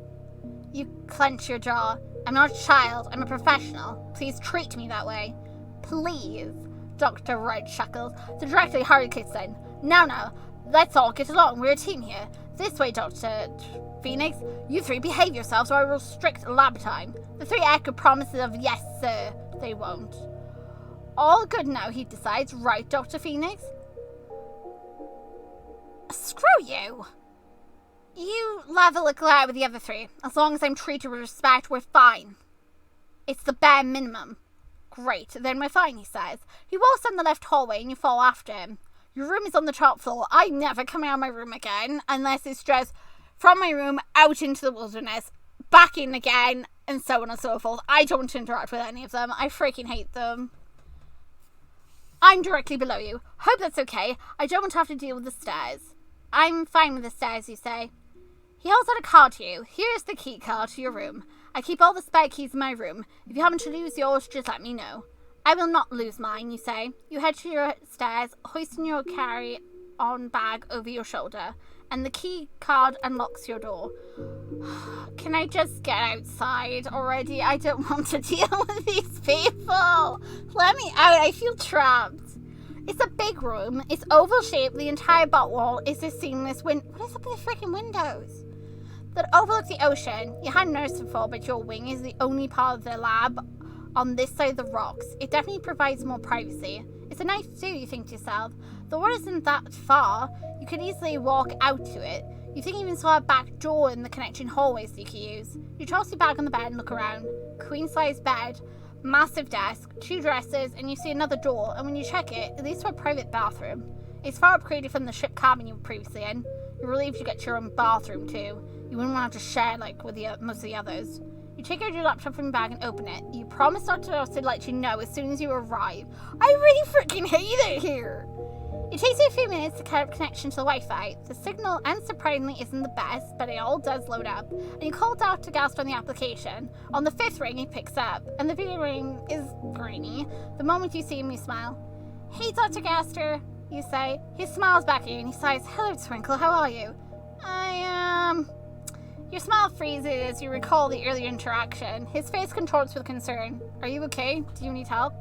You clench your jaw. I'm not a child. I'm a professional. Please treat me that way. Please. Dr. Red chuckles. The director hurriedly kicks in. Now, let's all get along. We're a team here. This way, Dr. Phoenix. You three behave yourselves or I will restrict lab time. The three echo promises of yes, sir. They won't. all good now, he decides. Right, Dr. Phoenix? Screw you. You level a glare with the other three. As long as I'm treated with respect, we're fine. It's the bare minimum. Great, then we're fine, he says. He walks down the left hallway and you follow after him. Your room is on the top floor. I'm never coming out of my room again unless it's just from my room out into the wilderness, back in again, and so on and so forth. I don't interact with any of them. I freaking hate them. I'm directly below you. Hope that's okay. I don't want to have to deal with the stairs. I'm fine with the stairs, you say. He holds out a card to you. Here's the key card to your room. I keep all the spare keys in my room. If you happen to lose yours, just let me know. I will not lose mine, you say. You head to your stairs, hoisting your carry-on bag over your shoulder, and the key card unlocks your door. Can I just get outside already? I don't want to deal with these people. Let me out. I feel trapped. It's a big room. It's oval-shaped. The entire back wall is a seamless window. What is up with the freaking windows? That overlooks the ocean. You hadn't noticed before, but your wing is the only part of the lab on this side of the rocks. It definitely provides more privacy. It's a nice view, you think to yourself. The water isn't that far. You could easily walk out to it. You think you even saw a back door in the connecting hallways you could use. You toss your bag on the bed and look around. Queen-size bed, massive desk, 2 dressers, and you see another door, and when you check it, it leads to a private bathroom. It's far upgraded from the ship cabin you were previously in. You're relieved you get your own bathroom too. You wouldn't want to share like with most of the others. You take out your laptop from your bag and open it. You promise Dr. Darkpetal to let you know as soon as you arrive. I really freaking hate it here. It takes you a few minutes to cut up connection to the Wi-Fi. The signal, unsurprisingly, isn't the best, but it all does load up. And you call Dr. Gaster on the application. On the 5th ring, he picks up, and the video ring is grainy. The moment you see him, you smile. Hey, Dr. Gaster, you say. He smiles back at you, and he sighs, hello, Twinkle, how are you? Your smile freezes as you recall the earlier interaction. His face contorts with concern. Are you okay? Do you need help?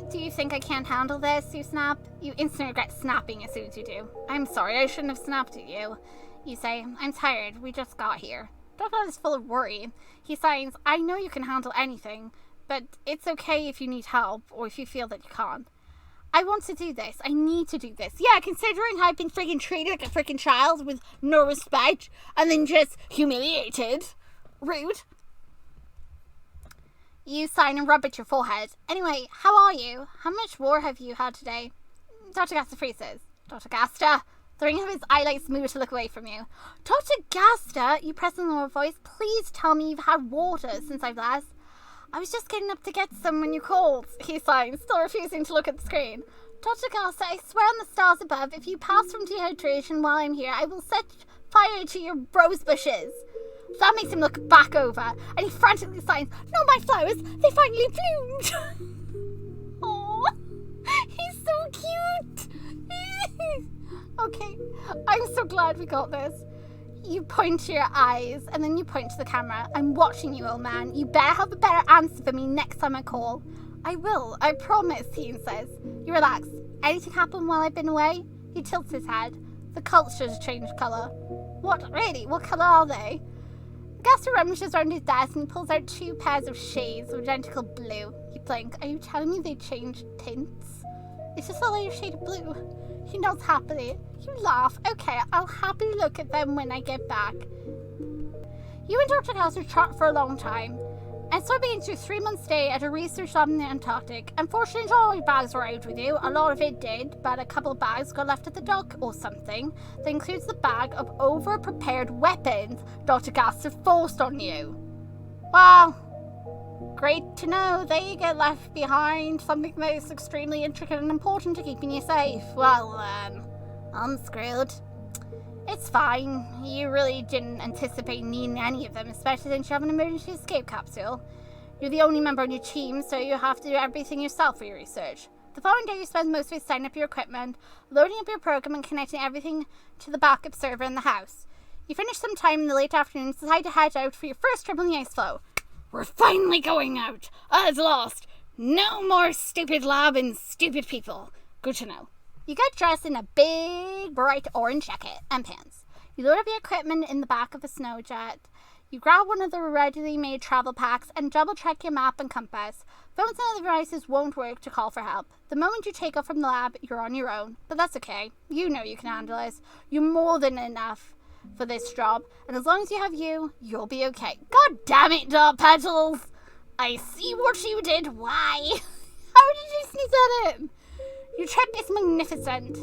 Do you think I can't handle this? You snap. You instantly regret snapping as soon as you do. I'm sorry, I shouldn't have snapped at you. You say, I'm tired. We just got here. Dr. is full of worry. He sighs, I know you can handle anything, but it's okay if you need help or if you feel that you can't. I want to do this. I need to do this. Yeah, considering how I've been freaking treated like a freaking child with no respect and then just humiliated. Rude. You sign and rub at your forehead. Anyway, how are you? How much war have you had today? Dr. Gaster freezes. Dr. Gaster. The ring of his eyelids move to look away from you. Dr. Gaster, you press in a lower voice, please tell me you've had water since I've last. I was just getting up to get some when you called, he signs, still refusing to look at the screen. Dr. Gaster, I swear on the stars above, if you pass from dehydration while I'm here, I will set fire to your rose bushes. That makes him look back over, and he frantically signs, not my flowers, they finally bloomed. Aww, he's so cute. Okay, I'm so glad we got this. You point to your eyes, and then you point to the camera. I'm watching you, old man. You better have a better answer for me next time I call. I will, I promise, he says. You relax. Anything happened while I've been away? He tilts his head. The cultures changed colour. What, really? What colour are they? Gaster rummages around his desk and pulls out 2 pairs of shades of identical blue. You blink. Are you telling me they changed tints? It's just a lighter shade of blue. He nods happily. You laugh. Okay, I'll happily look at them when I get back. You and Dr. Gaster chat for a long time, and so begins your 3-month stay at a research lab in the Antarctic. Unfortunately, not all your bags were out with you. A lot of it did, but a couple of bags got left at the dock or something. That includes the bag of over-prepared weapons Dr. Gaster forced on you. Well, great to know they get left behind. Something that is extremely intricate and important to keeping you safe. Well, I'm screwed. It's fine. You really didn't anticipate needing any of them, especially since you have an emergency escape capsule. You're the only member on your team, so you have to do everything yourself for your research. The following day, you spend most of it setting up your equipment, loading up your program, and connecting everything to the backup server in the house. You finish some time in the late afternoon and decide to head out for your first trip on the ice floe. We're finally going out. At last. No more stupid lab and stupid people. Good to know. You get dressed in a big, bright orange jacket and pants. You load up your equipment in the back of a snowjet. You grab one of the readily made travel packs and double-check your map and compass. Phones and other devices won't work to call for help. The moment you take off from the lab, you're on your own. But that's okay. You know you can handle this. You're more than enough for this job. And as long as you have you, you'll be okay. God damn it, Dark Petals! I see what you did. Why? How did you sneak that in? Your trip is magnificent.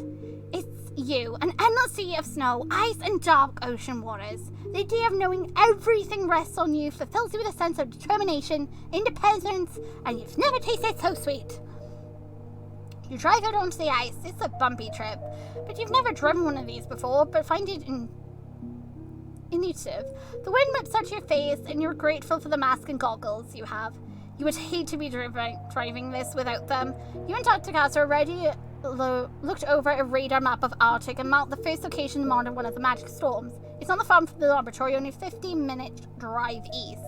It's you, an endless sea of snow, ice, and dark ocean waters. The idea of knowing everything rests on you fulfills you with a sense of determination, independence, and you've never tasted so sweet. You drive out onto the ice. It's a bumpy trip, but you've never driven one of these before, but find it intuitive. The wind whips out your face, and you're grateful for the mask and goggles you have. You would hate to be driving this without them. You and Dr. Cass are already looked over a radar map of Arctic and marked the first location to monitor one of the magic storms. It's on the farm from the laboratory, only a 15-minute drive east.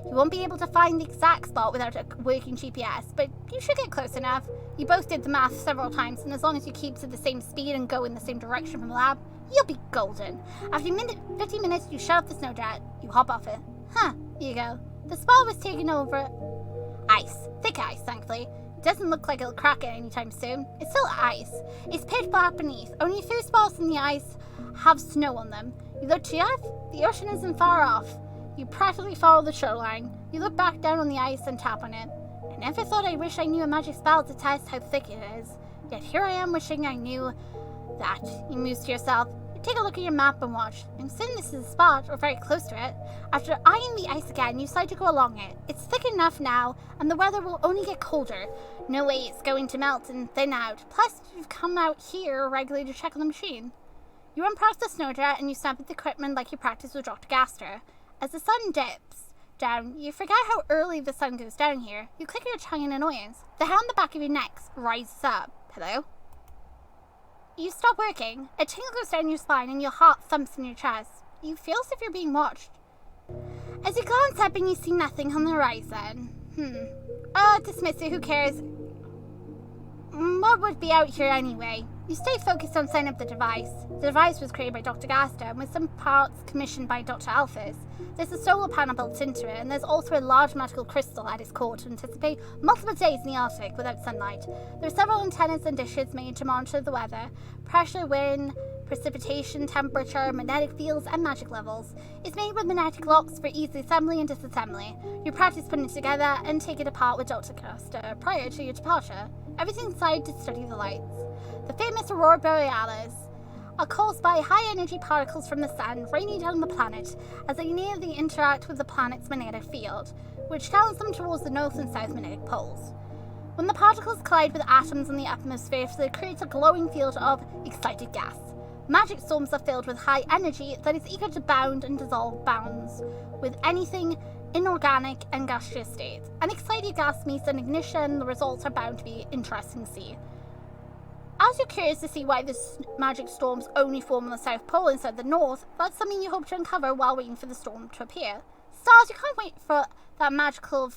You won't be able to find the exact spot without a working GPS, but you should get close enough. You both did the math several times, and as long as you keep to the same speed and go in the same direction from the lab, you'll be golden. After 15 minutes, you shut off the snowjet. You hop off it. Here you go. The spot was taken over ice. Thick ice, thankfully. It doesn't look like it'll crack it anytime soon. It's still ice. It's pitch black beneath. Only a few spots in the ice have snow on them. You look to your left, the ocean isn't far off. You practically follow the shoreline. You look back down on the ice and tap on it. I never thought I wish I knew a magic spell to test how thick it is. Yet here I am wishing I knew that. You muse to yourself. You take a look at your map and watch. I'm certain this is the spot, or very close to it. After eyeing the ice again, you decide to go along it. It's thick enough now, and the weather will only get colder. No way it's going to melt and thin out. Plus, you've come out here regularly to check on the machine. You run past the snowjet and you snap at the equipment like you practiced with Dr. Gaster. As the sun dips down, you forget how early the sun goes down here. You click your tongue in annoyance. The hair on the back of your neck rises up. Hello? You stop working. A tingle goes down your spine and your heart thumps in your chest. You feel as if you're being watched. As you glance up and you see nothing on the horizon. Oh, dismiss it, who cares? What would be out here anyway? You stay focused on setting up the device. The device was created by Dr. Gaster and with some parts commissioned by Dr. Alphys. There's a solar panel built into it, and there's also a large magical crystal at its core to anticipate multiple days in the Arctic without sunlight. There are several antennas and dishes made to monitor the weather, pressure, wind, precipitation, temperature, magnetic fields, and magic levels. It's made with magnetic locks for easy assembly and disassembly. You practice putting it together and take it apart with Dr. Gaster prior to your departure. Everything inside to study the lights. The famous aurora borealis are caused by high-energy particles from the sun raining down on the planet as they nearly interact with the planet's magnetic field, which talents them towards the north and south magnetic poles. When the particles collide with atoms in the atmosphere, it creates a glowing field of excited gas. Magic storms are filled with high energy that is eager to bound and dissolve bounds with anything inorganic and gaseous states. An excited gas meets an ignition. The results are bound to be interesting to see. As you're curious to see why this magic storms only form on the South Pole instead of the North, that's something you hope to uncover while waiting for the storm to appear. Stars, you can't wait for that magical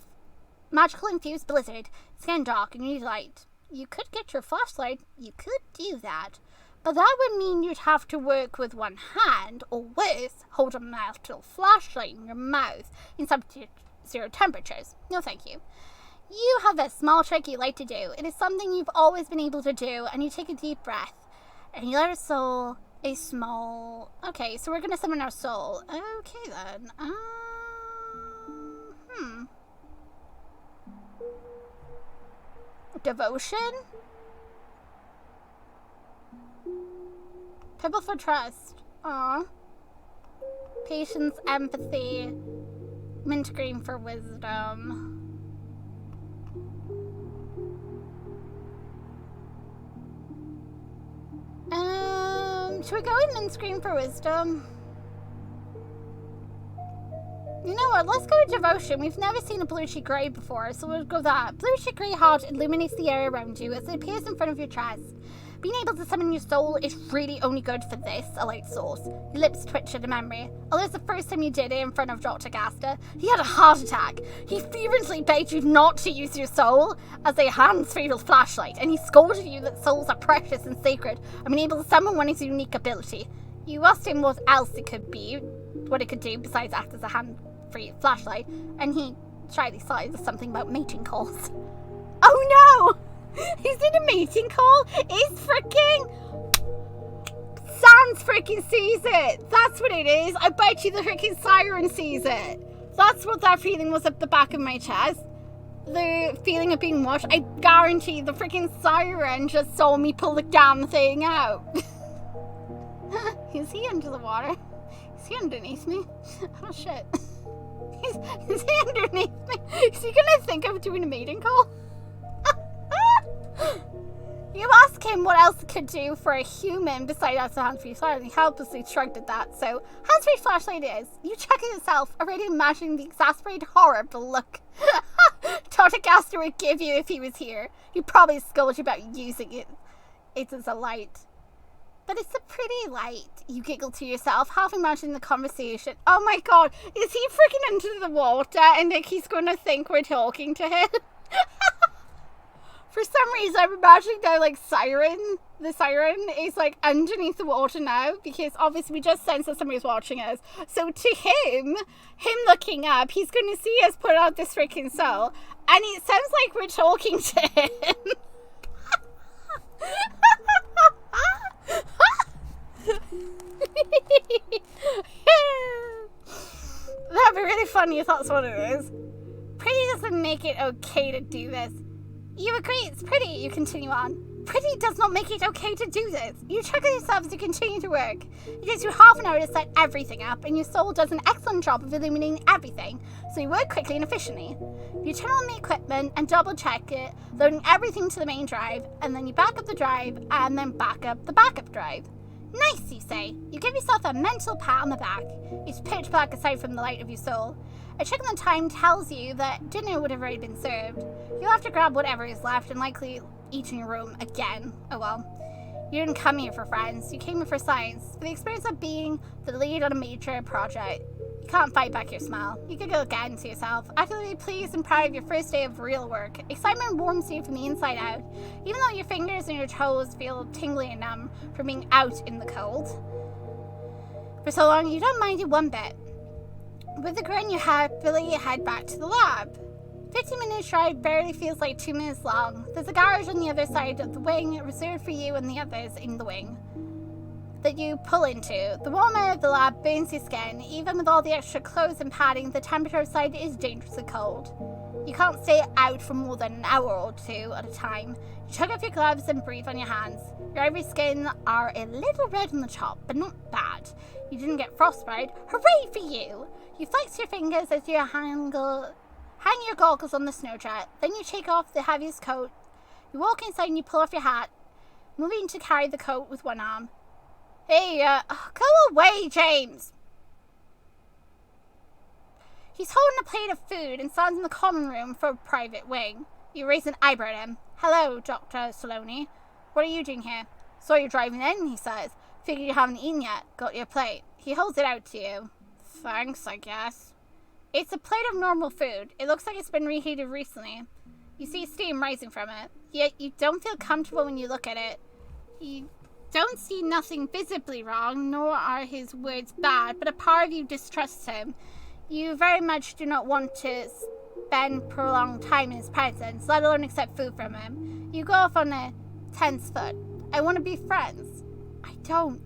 infused blizzard. It's getting dark and you need light. You could get your flashlight. You could do that. But that would mean you'd have to work with one hand, or worse, hold a metal flashlight in your mouth in sub-zero temperatures. No thank you. You have a small trick you like to do. It is something you've always been able to do, and you take a deep breath, and you let our soul a small... Okay, so we're going to summon our soul. Okay, then. Devotion? Purple for trust. Aww. Patience, empathy. Mint green for wisdom. Should we go with mint green for wisdom? You know what? Let's go with devotion. We've never seen a bluey grey before, so we'll go with that. Bluey grey heart illuminates the area around you as it appears in front of your chest. Being able to summon your soul is really only good for this, a light source. Your lips twitch at a memory. Although it's the first time you did it in front of Dr. Gaster, he had a heart attack. He fervently begged you not to use your soul as a hands-free flashlight, and he scolded you that souls are precious and sacred and being able to summon one is a unique ability. You asked him what else it could be, what it could do besides act as a hand-free flashlight, and he shyly sighs something about mating calls. Oh no! He's in a mating call? He's freaking... Sans freaking sees it! That's what it is! I bet you the freaking siren sees it! That's what that feeling was up the back of my chest. The feeling of being watched. I guarantee the freaking siren just saw me pull the damn thing out. Is he under the water? Is he underneath me? Oh shit. Is he underneath me? Is he gonna think I'm doing a mating call? You ask him what else it could do for a human besides that's a hands-free flashlight, and he helplessly shrugged at that. So, hands-free flashlight is. You check it yourself, already imagining the exasperated horror of the look Dr. Gaster would give you if he was here. He'd probably scold you about using it. It's as a light. But it's a pretty light, you giggle to yourself, half imagining the conversation. Oh my god, is he freaking into the water and like he's going to think we're talking to him? For some reason, I'm imagining now, like, the siren is, like, underneath the water now, because obviously we just sensed that somebody's watching us. So to him looking up, he's going to see us put out this freaking soul, and it sounds like we're talking to him. That'd be really funny if that's what it is. Pretty doesn't make it okay to do this. You agree it's pretty, you continue on. Pretty does not make it okay to do this. You chuckle yourself as you continue to work. It takes you half an hour to set everything up, and your soul does an excellent job of illuminating everything, so you work quickly and efficiently. You turn on the equipment and double check it, loading everything to the main drive, and then you back up the drive, and then back up the backup drive. Nice, you say. You give yourself a mental pat on the back. It's pitch black aside from the light of your soul. A check on the time tells you that dinner would have already been served. You'll have to grab whatever is left and likely eat in your room again. Oh well. You didn't come here for friends. You came here for science. For the experience of being the lead on a major project. You can't fight back your smile. You giggle again to yourself, actively pleased and proud of your first day of real work. Excitement warms you from the inside out, even though your fingers and your toes feel tingly and numb from being out in the cold. For so long, you don't mind it one bit. With a grin, you happily head back to the lab. 15-minute drive barely feels like 2 minutes long. There's a garage on the other side of the wing, reserved for you and the others in the wing, that you pull into. The warm air of the lab burns your skin. Even with all the extra clothes and padding, the temperature outside is dangerously cold. You can't stay out for more than an hour or two at a time. You chuck off your gloves and breathe on your hands. Your ivory skin are a little red on the top, but not bad. You didn't get frostbite. Hooray for you! You flex your fingers as you hang your goggles on the snowjet. Then you take off the heaviest coat. You walk inside and you pull off your hat, moving to carry the coat with one arm. Hey, go away, James! He's holding a plate of food and stands in the common room for a private wing. You raise an eyebrow at him. Hello, Dr. Saloni. What are you doing here? Saw you driving in, he says. Figured you haven't eaten yet. Got your plate. He holds it out to you. Thanks, I guess. It's a plate of normal food. It looks like it's been reheated recently. You see steam rising from it. Yet you don't feel comfortable when you look at it. You don't see nothing visibly wrong, nor are his words bad, but a part of you distrusts him. You very much do not want to spend prolonged time in his presence, let alone accept food from him. You go off on a tense foot. I want to be friends. I don't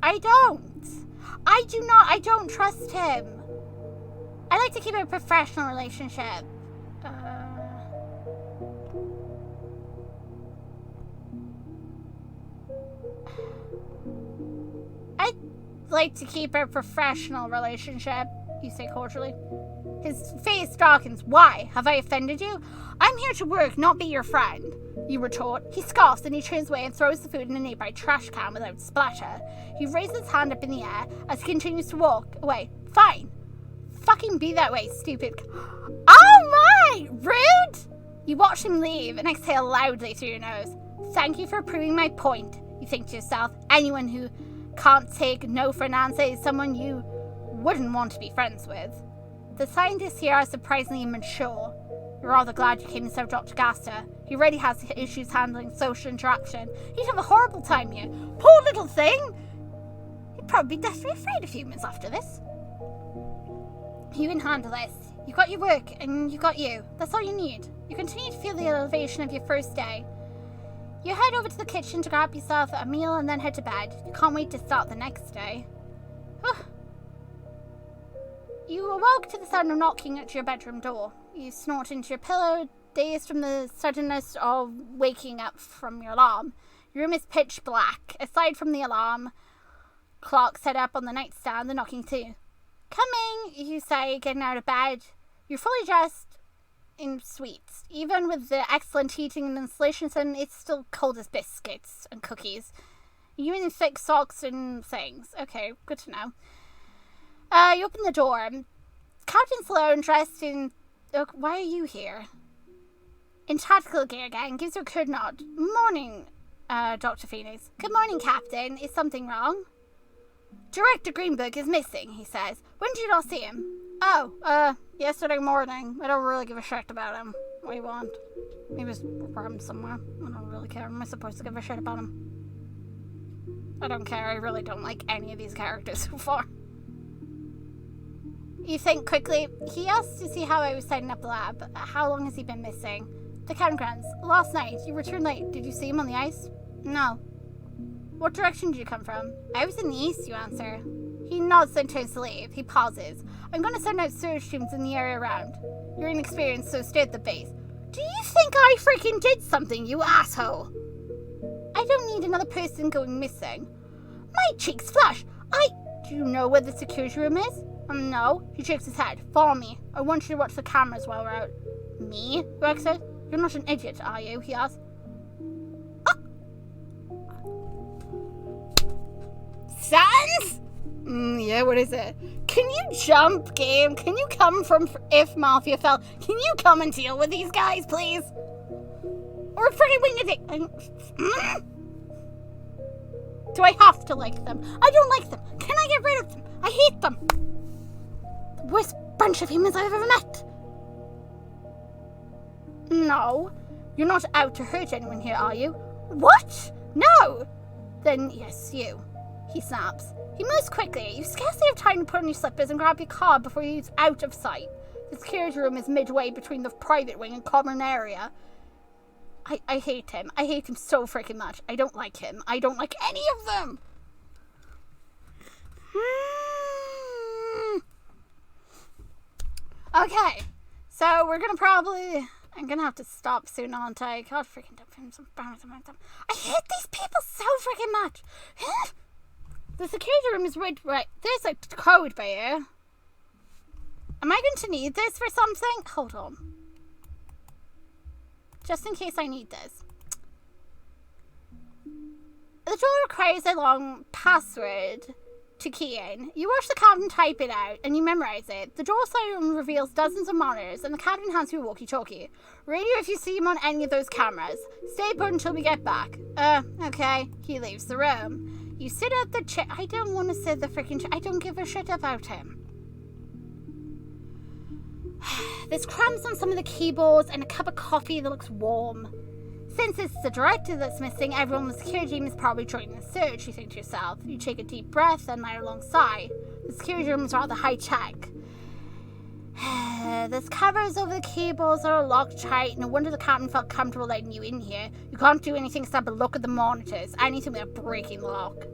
trust him. I like to keep a professional relationship. I'd like to keep a professional relationship, you say cordially. His face darkens. Why? Have I offended you? I'm here to work, not be your friend, you retort. He scoffs and he turns away and throws the food in a nearby trash can without splatter. He raises his hand up in the air as he continues to walk away. Fine. Fucking be that way, stupid. Oh my! Rude! You watch him leave and exhale loudly through your nose. Thank you for proving my point, you think to yourself. Anyone who can't take no for an answer is someone you wouldn't want to be friends with. The scientists here are surprisingly mature. You're rather glad you came instead of Dr. Gaster. He already has issues handling social interaction. He'd have a horrible time here. Poor little thing! He'd probably be desperately afraid of humans after this. You can handle this. You got your work, and you got you. That's all you need. You continue to feel the elevation of your first day. You head over to the kitchen to grab yourself a meal and then head to bed. You can't wait to start the next day. You awoke to the sound of knocking at your bedroom door. You snort into your pillow, dazed from the suddenness of waking up from your alarm. Your room is pitch black. Aside from the alarm clock set up on the nightstand, the knocking too. Coming, you say, getting out of bed. You're fully dressed in sweets. Even with the excellent heating and insulation system, it's still cold as biscuits and cookies. You're in thick socks and things. Okay, good to know. You open the door. Captain Sloan, dressed in... why are you here? In tactical gear again, gives you a good nod. Morning, Dr. Phoenix. Good morning, Captain. Is something wrong? Director Greenberg is missing, he says. When did you all see him? Oh, yesterday morning. I don't really give a shit about him. What do you want? He was from somewhere. I don't really care. Am I supposed to give a shit about him? I don't care. I really don't like any of these characters so far. You think quickly. He asked to see how I was setting up the lab. How long has he been missing? The Captain grunts. Last night. You returned late. Did you see him on the ice? No. What direction did you come from? I was in the east, you answer. He nods and turns to leave. He pauses. I'm going to send out search teams in the area around. You're inexperienced, so stay at the base. Do you think I freaking did something, you asshole? I don't need another person going missing. My cheeks flush. Do you know where the security room is? No. He shakes his head. Follow me. I want you to watch the cameras while we're out. Me? Rex said. You're not an idiot, are you? He asked. Sans? Yeah, what is it? Can you jump, game? Can you come from if Mafia fell? Can you come and deal with these guys, please? Or freaking wing it. Do I have to like them? I don't like them. Can I get rid of them? I hate them. The worst bunch of humans I've ever met. No. You're not out to hurt anyone here, are you? What? No. Then yes, you. He snaps. He moves quickly. You scarcely have time to put on your slippers and grab your car before he's out of sight. The security room is midway between the private wing and common area. I hate him. I hate him so freaking much. I don't like him. I don't like any of them. Okay. So we're going to probably... I'm going to have to stop soon, aren't I? God freaking damn. I hate these people so freaking much. The security room is right. There's a code by here. Am I going to need this for something? Hold on. Just in case I need this. The door requires a long password to key in. You watch the captain type it out and you memorize it. The door siren reveals dozens of monitors and the captain hands you a walkie-talkie. Radio if you see him on any of those cameras. Stay put until we get back. Okay. He leaves the room. You sit at the chair. I don't want to sit at the freaking chair. I don't give a shit about him. There's crumbs on some of the keyboards and a cup of coffee that looks warm. Since it's the director that's missing, everyone on the security team is probably joining the search, you think to yourself. You take a deep breath and lie long sigh. The security room is rather high-tech. There's covers over the keyboards that are locked tight. No wonder the captain felt comfortable letting you in here. You can't do anything except look at the monitors. Anything without breaking the lock.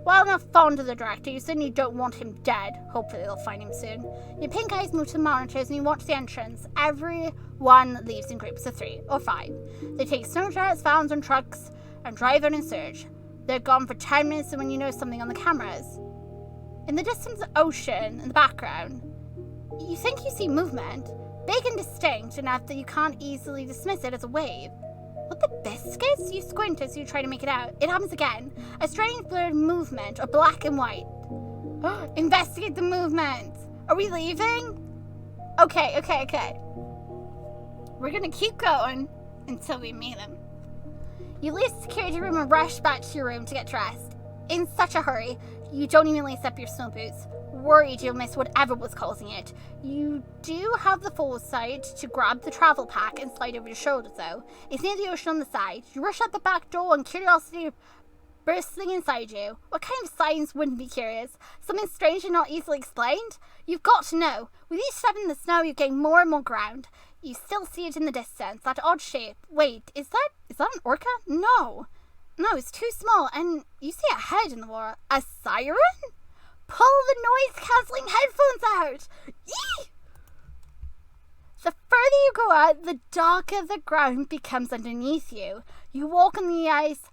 While not fond of the director, you certainly don't want him dead. Hopefully they'll find him soon. Your pink eyes move to the monitors and you watch the entrance. Everyone leaves in groups of 3 or 5. They take snowjets, vans and trucks and drive out in search. They're gone for 10 minutes and when you know something on the cameras. In the distant ocean, in the background, you think you see movement. Big and distinct enough that you can't easily dismiss it as a wave. What the biscuits? You squint as you try to make it out. It happens again. A strange blurred movement, or black and white. Investigate the movement. Are we leaving? Okay. We're gonna keep going until we meet him. You leave the security room and rush back to your room to get dressed. In such a hurry, you don't even lace up your snow boots. Worried you'll miss whatever was causing it. You do have the foresight to grab the travel pack and slide over your shoulder, though. It's near the ocean on the side. You rush out the back door and curiosity bursting inside you. What kind of science wouldn't be curious? Something strange and not easily explained? You've got to know. With each step in the snow, you gain more and more ground. You still see it in the distance, that odd shape. Wait, is that an orca? No, it's too small, and you see a head in the water. A siren? Pull the noise-cancelling headphones out! Yee! The further you go out, the darker the ground becomes underneath you. You walk on the ice,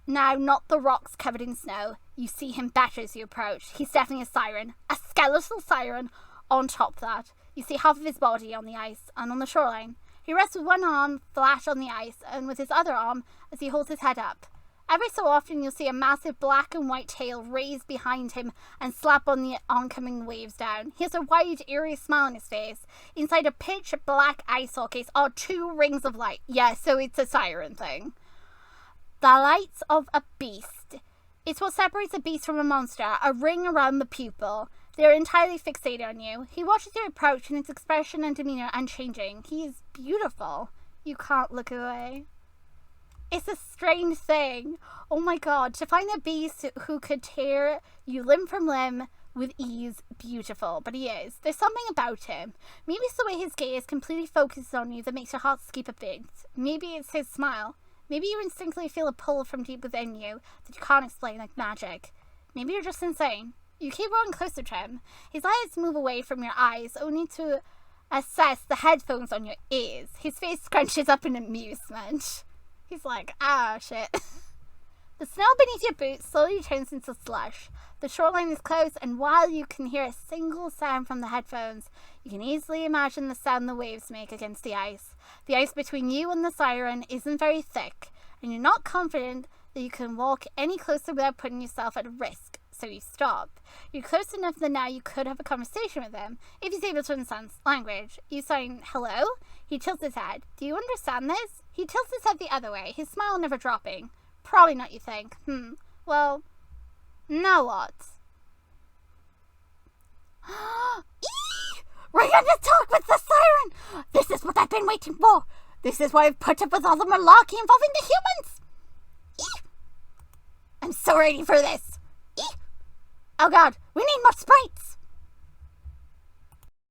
now not the rocks covered in snow. You see him better as you approach. He's definitely a siren, a skeletal siren. On top of that, you see half of his body on the ice and on the shoreline. He rests with one arm flat on the ice and with his other arm as he holds his head up. Every so often you'll see a massive black and white tail raise behind him and slap on the oncoming waves down. He has a wide, eerie smile on his face. Inside a pitch black ice case are 2 rings of light. Yeah, so it's a siren thing. The lights of a beast. It's what separates a beast from a monster, a ring around the pupil. They're entirely fixated on you. He watches your approach and his expression and demeanor unchanging. He is beautiful. You can't look away. It's a strange thing. Oh my god, to find a beast who could tear you limb from limb with ease, beautiful. But he is. There's something about him. Maybe it's the way his gaze completely focuses on you that makes your heart skip a bit. Maybe it's his smile. Maybe you instinctively feel a pull from deep within you that you can't explain like magic. Maybe you're just insane. You keep rolling closer to him. His eyes move away from your eyes, only to assess the headphones on your ears. His face scrunches up in amusement. He's like, shit. The snow beneath your boots slowly turns into slush. The shoreline is close, and while you can hear a single sound from the headphones, you can easily imagine the sound the waves make against the ice. The ice between you and the siren isn't very thick, and you're not confident that you can walk any closer without putting yourself at risk, so you stop. You're close enough that now you could have a conversation with him, if he's able to understand language. You sign, hello? He tilts his head. Do you understand this? He tilts his head the other way, his smile never dropping. Probably not, you think. Well, now what? We're gonna talk with the siren! This is what I've been waiting for! This is why I've put up with all the malarkey involving the humans! I'm so ready for this! Oh god, we need more sprites!